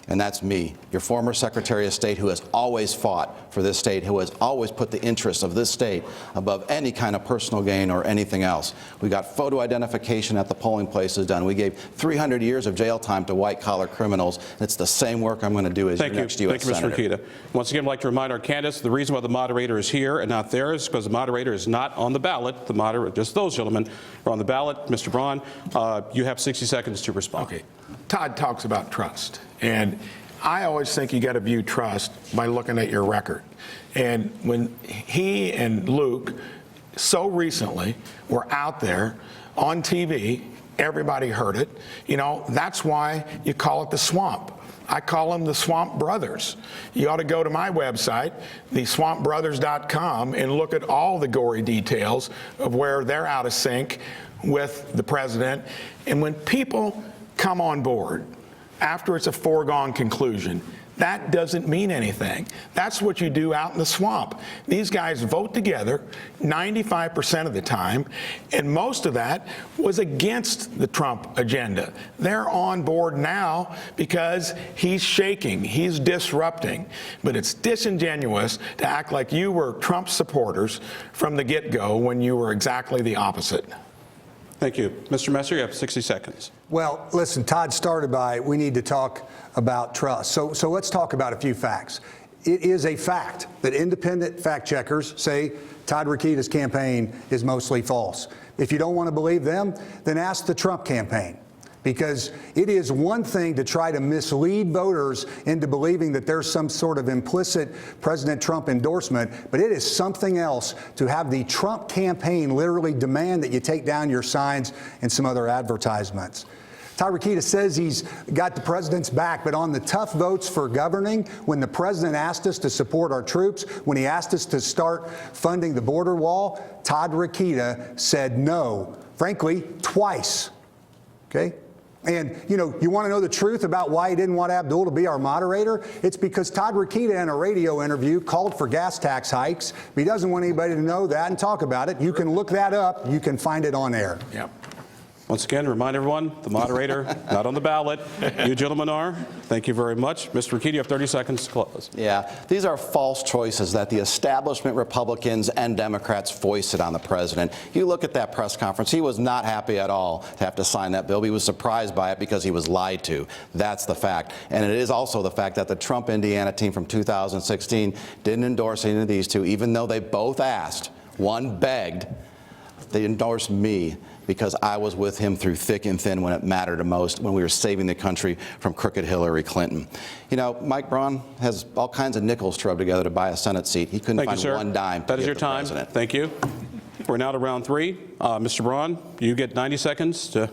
And that's me, your former Secretary of State, who has always fought for this state, who has always put the interests of this state above any kind of personal gain or anything else. We got photo identification at the polling places done. We gave 300 years of jail time to white-collar criminals. It's the same work I'm going to do as your next U.S. Senator. Thank you, Mr. Rokita. Once again, I'd like to remind our candidates the reason why the moderator is here and not there is because the moderator is not on the ballot. The moderator, just those gentlemen are on the ballot. Mr. Braun, you have 60 seconds to respond. Okay. Todd talks about trust, and I always think you got to view trust by looking at your record. And when he and Luke so recently were out there on TV, everybody heard it. You know, that's why you call it the swamp. I call them the Swamp Brothers. You ought to go to my website, theswampbrothers.com, and look at all the gory details of where they're out of sync with the president. And when people come on board after it's a foregone conclusion, that doesn't mean anything. That's what you do out in the swamp. These guys vote together 95% of the time, and most of that was against the Trump agenda. They're on board now because he's shaking, he's disrupting. But it's disingenuous to act like you were Trump supporters from the get-go when you were exactly the opposite. Thank you. Mr. Messer, you have 60 seconds. Well, listen, Todd started by we need to talk about trust. So let's talk about a few facts. It is a fact that independent fact checkers say Todd Rokita's campaign is mostly false. If you don't want to believe them, then ask the Trump campaign. Because it is one thing to try to mislead voters into believing that there's some sort of implicit President Trump endorsement, but it is something else to have the Trump campaign literally demand that you take down your signs and some other advertisements. Todd Rokita says he's got the president's back, but on the tough votes for governing, when the president asked us to support our troops, when he asked us to start funding the border wall, Todd Rokita said no, frankly, twice. Okay? And, you know, you want to know the truth about why he didn't want Abdul to be our moderator? It's because Todd Rokita in a radio interview called for gas tax hikes. He doesn't want anybody to know that and talk about it. You can look that up. You can find it on air. Yep. Once again, remind everyone, the moderator, not on the ballot. You gentlemen are. Thank you very much. Mr. Rokita, you have 30 seconds to close. Yeah, these are false choices that the establishment Republicans and Democrats foisted on the president. You look at that press conference, he was not happy at all to have to sign that bill. He was surprised by it because he was lied to. That's the fact. And it is also the fact that the Trump Indiana team from 2016 didn't endorse any of these two, even though they both asked. One begged. They endorsed me because I was with him through thick and thin when it mattered the most, when we were saving the country from crooked Hillary Clinton. You know, Mike Braun has all kinds of nickels to rub together to buy a Senate seat. He couldn't find one dime to That is give your the time. president. Thank you. We're now to round three. Mr. Braun, you get 90 seconds to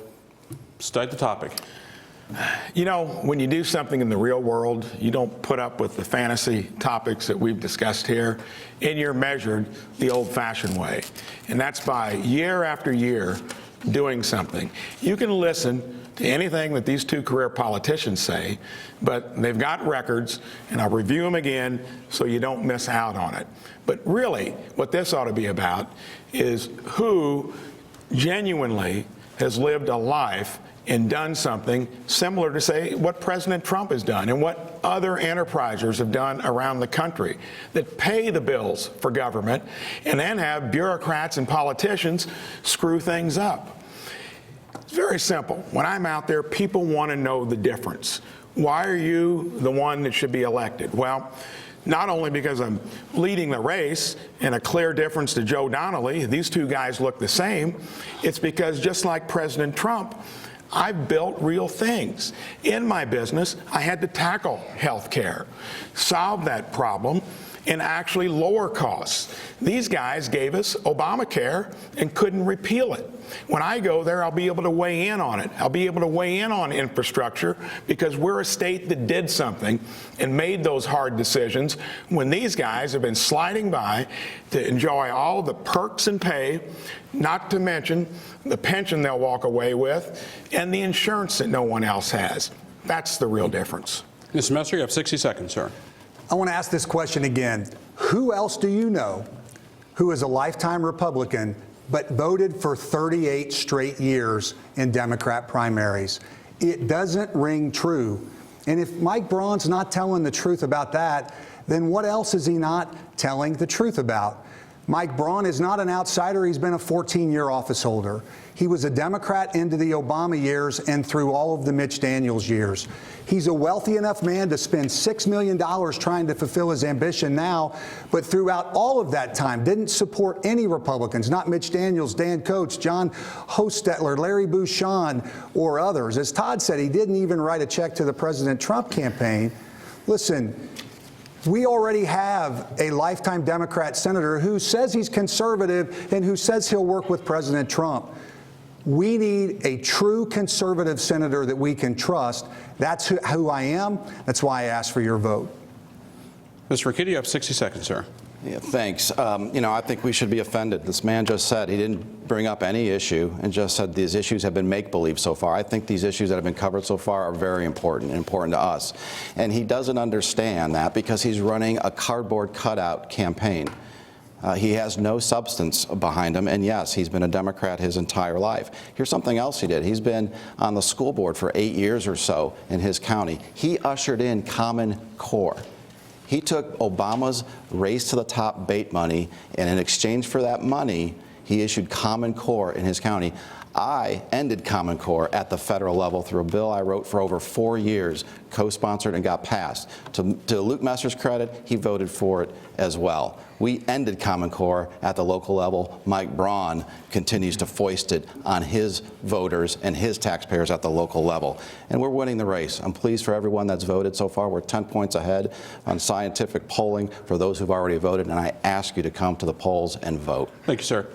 state the topic. You know, when you do something in the real world, you don't put up with the fantasy topics that we've discussed here, and you're measured the old-fashioned way. And that's by year after year doing something. You can listen to anything that these two career politicians say, but they've got records, and I'll review them again so you don't miss out on it. But really, what this ought to be about is who genuinely has lived a life and done something similar to, say, what President Trump has done and what other enterprisers have done around the country that pay the bills for government and then have bureaucrats and politicians screw things up. It's very simple. When I'm out there, people want to know the difference. Why are you the one that should be elected? Well, not only because I'm leading the race and a clear difference to Joe Donnelly, these two guys look the same, it's because just like President Trump, I've built real things. In my business, I had to tackle health care, solve that problem, and actually lower costs. These guys gave us Obamacare and couldn't repeal it. When I go there, I'll be able to weigh in on it. I'll be able to weigh in on infrastructure because we're a state that did something and made those hard decisions when these guys have been sliding by to enjoy all the perks and pay, not to mention the pension they'll walk away with and the insurance that no one else has. That's the real difference. Mr. Messer, you have 60 seconds, sir. I want to ask this question again. Who else do you know who is a lifetime Republican but voted for 38 straight years in Democrat primaries? It doesn't ring true. And if Mike Braun's not telling the truth about that, then what else is he not telling the truth about? Mike Braun is not an outsider. He's been a 14-year office holder. He was a Democrat into the Obama years and through all of the Mitch Daniels years. He's a wealthy enough man to spend $6 million trying to fulfill his ambition now, but throughout all of that time didn't support any Republicans, not Mitch Daniels, Dan Coats, John Hostetler, Larry Bouchon, or others. As Todd said, he didn't even write a check to the President Trump campaign. Listen, we already have a lifetime Democrat senator who says he's conservative and who says he'll work with President Trump. We need a true conservative senator that we can trust. That's who I am. That's why I asked for your vote. Mr. Ricchetti, you have 60 seconds, sir. Yeah, thanks. I think we should be offended. This man just said he didn't bring up any issue and just said these issues have been make-believe so far. I think these issues that have been covered so far are very important and important to us. And he doesn't understand that because he's running a cardboard cutout campaign. He has no substance behind him, and yes, he's been a Democrat his entire life. Here's something else he did. He's been on the school board for 8 years or so in his county. He ushered in Common Core. He took Obama's race to the top bait money, and in exchange for that money, he issued Common Core in his county. I ended Common Core at the federal level through a bill I wrote for over 4 years, co-sponsored and got passed. To Luke Messer's credit, he voted for it as well. We ended Common Core at the local level. Mike Braun continues to foist it on his voters and his taxpayers at the local level. And we're winning the race. I'm pleased for everyone that's voted so far. We're 10 points ahead on scientific polling for those who've already voted, and I ask you to come to the polls and vote. Thank you, sir.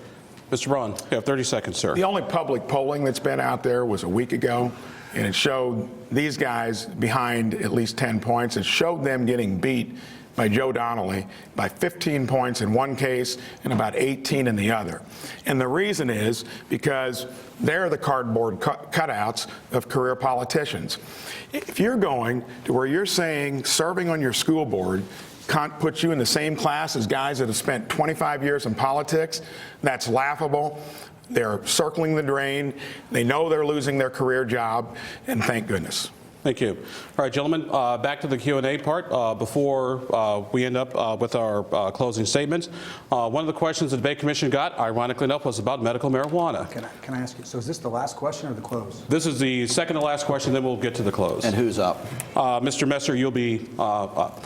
Mr. Braun, you have 30 seconds, sir. The only public polling that's been out there was a week ago, and it showed these guys behind at least 10 points. It showed them getting beat by Joe Donnelly by 15 points in one case and about 18 in the other. And the reason is because they're the cardboard cutouts of career politicians. If you're going to where you're saying serving on your school board can't put you in the same class as guys that have spent 25 years in politics, that's laughable. They're circling the drain. They know they're losing their career job, and thank goodness. Thank you. All right, gentlemen, back to the Q&A part. Before we end up with our closing statements, one of the questions the Debate Commission got, ironically enough, was about medical marijuana. Can I ask you, so is this the last question or the close? This is the second to last question, then we'll get to the close. And who's up? Mr. Messer, you'll be up.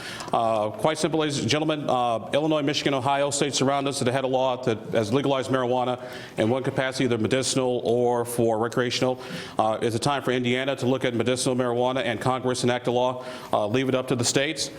Quite simple, ladies and gentlemen, Illinois, Michigan, Ohio, states around us that had a law that has legalized marijuana in one capacity, either medicinal or for recreational. It's a time for Indiana to look at medicinal marijuana and Congress enact a law, leave it up to the states.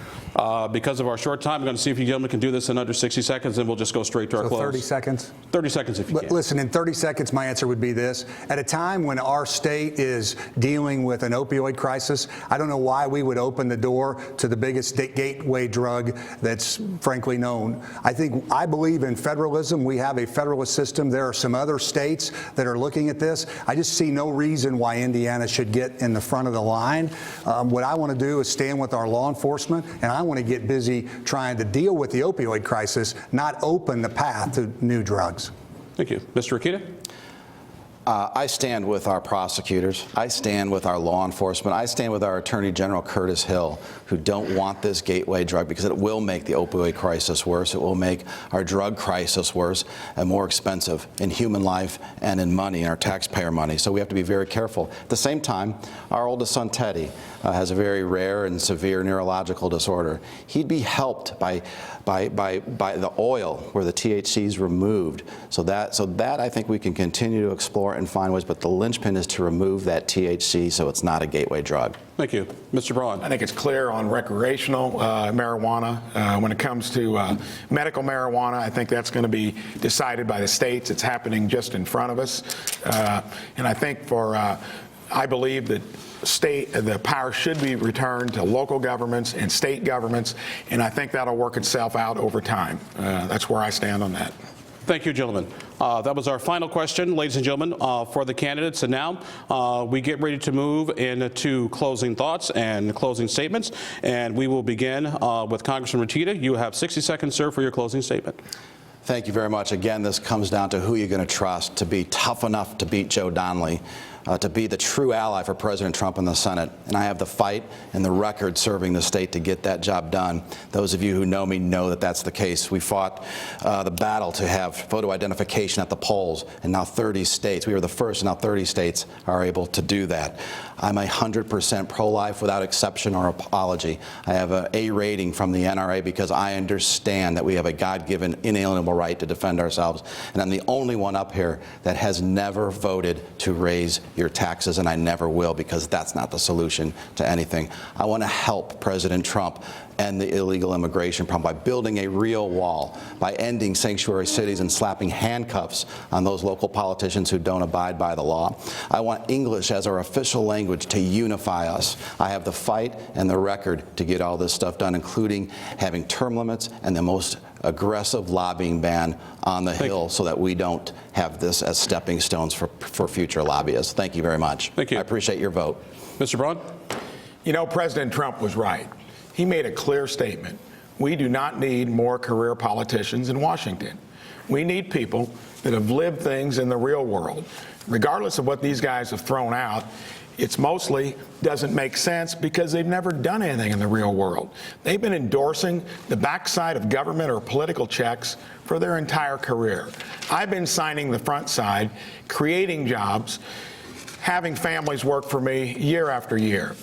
Because of our short time, I'm going to see if you gentlemen can do this in under 60 seconds, and we'll just go straight to our close. 30 seconds? 30 seconds if you can. Listen, in 30 seconds, my answer would be this. At a time when our state is dealing with an opioid crisis, I don't know why we would open the door to the biggest gateway drug that's frankly known. I believe in federalism. We have a federalist system. There are some other states that are looking at this. I just see no reason why Indiana should get in the front of the line. What I want to do is stand with our law enforcement, and I want to get busy trying to deal with the opioid crisis, not open the path to new drugs. Thank you. Mr. Ricchetti? I stand with our prosecutors. I stand with our law enforcement. I stand with our Attorney General Curtis Hill, who don't want this gateway drug because it will make the opioid crisis worse. It will make our drug crisis worse and more expensive in human life and in money, in our taxpayer money. So we have to be very careful. At the same time, our oldest son, Teddy, has a very rare and severe neurological disorder. He'd be helped by the oil where the THC is removed. So that I think we can continue to explore for it and find ways, but the linchpin is to remove that THC so it's not a gateway drug. Thank you. Mr. Braun. I think it's clear on recreational marijuana. When it comes to medical marijuana, I think that's going to be decided by the states. It's happening just in front of us. And I think I believe that the power should be returned to local governments and state governments, and I think that'll work itself out over time. That's where I stand on that. Thank you, gentlemen. That was our final question, ladies and gentlemen, for the candidates. And now we get ready to move into closing thoughts and closing statements. And we will begin with Congressman Rotita. You have 60 seconds, sir, for your closing statement. Thank you very much. Again, this comes down to who you're going to trust to be tough enough to beat Joe Donnelly, to be the true ally for President Trump in the Senate. And I have the fight and the record serving the state to get that job done. Those of you who know me know that that's the case. We fought the battle to have photo identification at the polls, and now 30 states, we were the first, and now 30 states are able to do that. I'm 100% pro-life without exception or apology. I have an A rating from the NRA because I understand that we have a God-given inalienable right to defend ourselves. And I'm the only one up here that has never voted to raise your taxes, and I never will, because that's not the solution to anything. I want to help President Trump end the illegal immigration problem by building a real wall, by ending sanctuary cities and slapping handcuffs on those local politicians who don't abide by the law. I want English as our official language to unify us. I have the fight and the record to get all this stuff done, including having term limits and the most aggressive lobbying ban on the Hill so that we don't have this as stepping stones for future lobbyists. Thank you very much. Thank you. I appreciate your vote. Mr. Braun. You know, President Trump was right. He made a clear statement. We do not need more career politicians in Washington. We need people that have lived things in the real world. Regardless of what these guys have thrown out, it's mostly doesn't make sense because they've never done anything in the real world. They've been endorsing the backside of government or political checks for their entire career. I've been signing the front side, creating jobs, having families work for me year after year.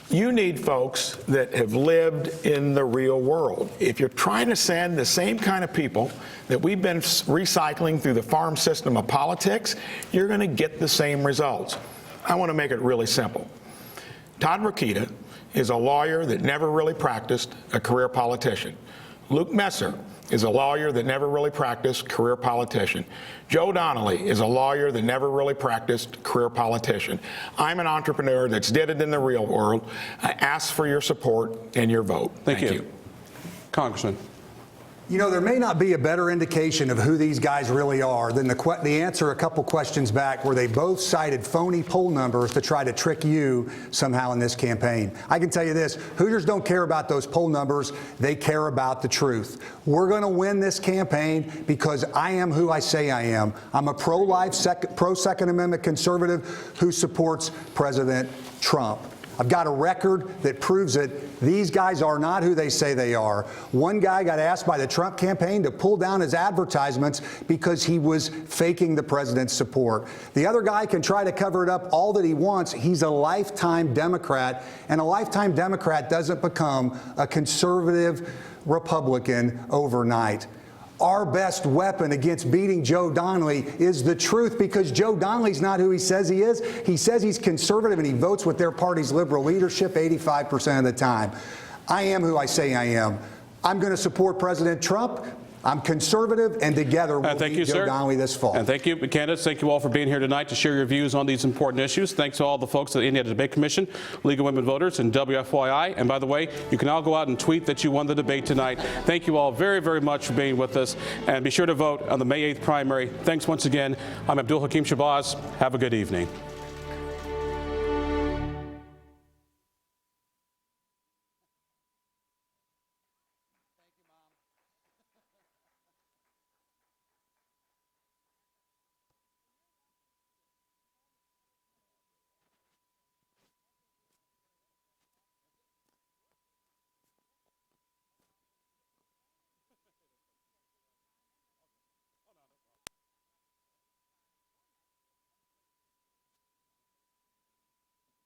You need folks that have lived in the real world. If you're trying to send the same kind of people that we've been recycling through the farm system of politics, you're going to get the same results. I want to make it really simple. Todd Rokita is a lawyer that never really practiced a career politician. Luke Messer is a lawyer that never really practiced career politician. Joe Donnelly is a lawyer that never really practiced career politician. I'm an entrepreneur that's did it in the real world. I ask for your support and your vote. Thank you. Congressman. You know, there may not be a better indication of who these guys really are than the answer a couple questions back where they both cited phony poll numbers to try to trick you somehow in this campaign. I can tell you this, Hooters don't care about those poll numbers. They care about the truth. We're going to win this campaign because I am who I say I am. I'm a pro-life, pro-Second Amendment conservative who supports President Trump. I've got a record that proves it. These guys are not who they say they are. One guy got asked by the Trump campaign to pull down his advertisements because he was faking the president's support. The other guy can try to cover it up all that he wants. He's a lifetime Democrat, and a lifetime Democrat doesn't become a conservative Republican overnight. Our best weapon against beating Joe Donnelly is the truth, because Joe Donnelly's not who he says he is. He says he's conservative, and he votes with their party's liberal leadership 85% of the time. I am who I say I am. I'm going to support President Trump. I'm conservative, and together we'll beat Joe Donnelly this fall. And thank you, candidates. Thank you all for being here tonight to share your views on these important issues. Thanks to all the folks at the Indiana Debate Commission, League of Women Voters, and WFYI. And by the way, you can all go out and tweet that you won the debate tonight. Thank you all very, very much for being with us. And be sure to vote on the May 8th primary. Thanks once again. I'm Abdul Hakim Shabazz. Have a good evening.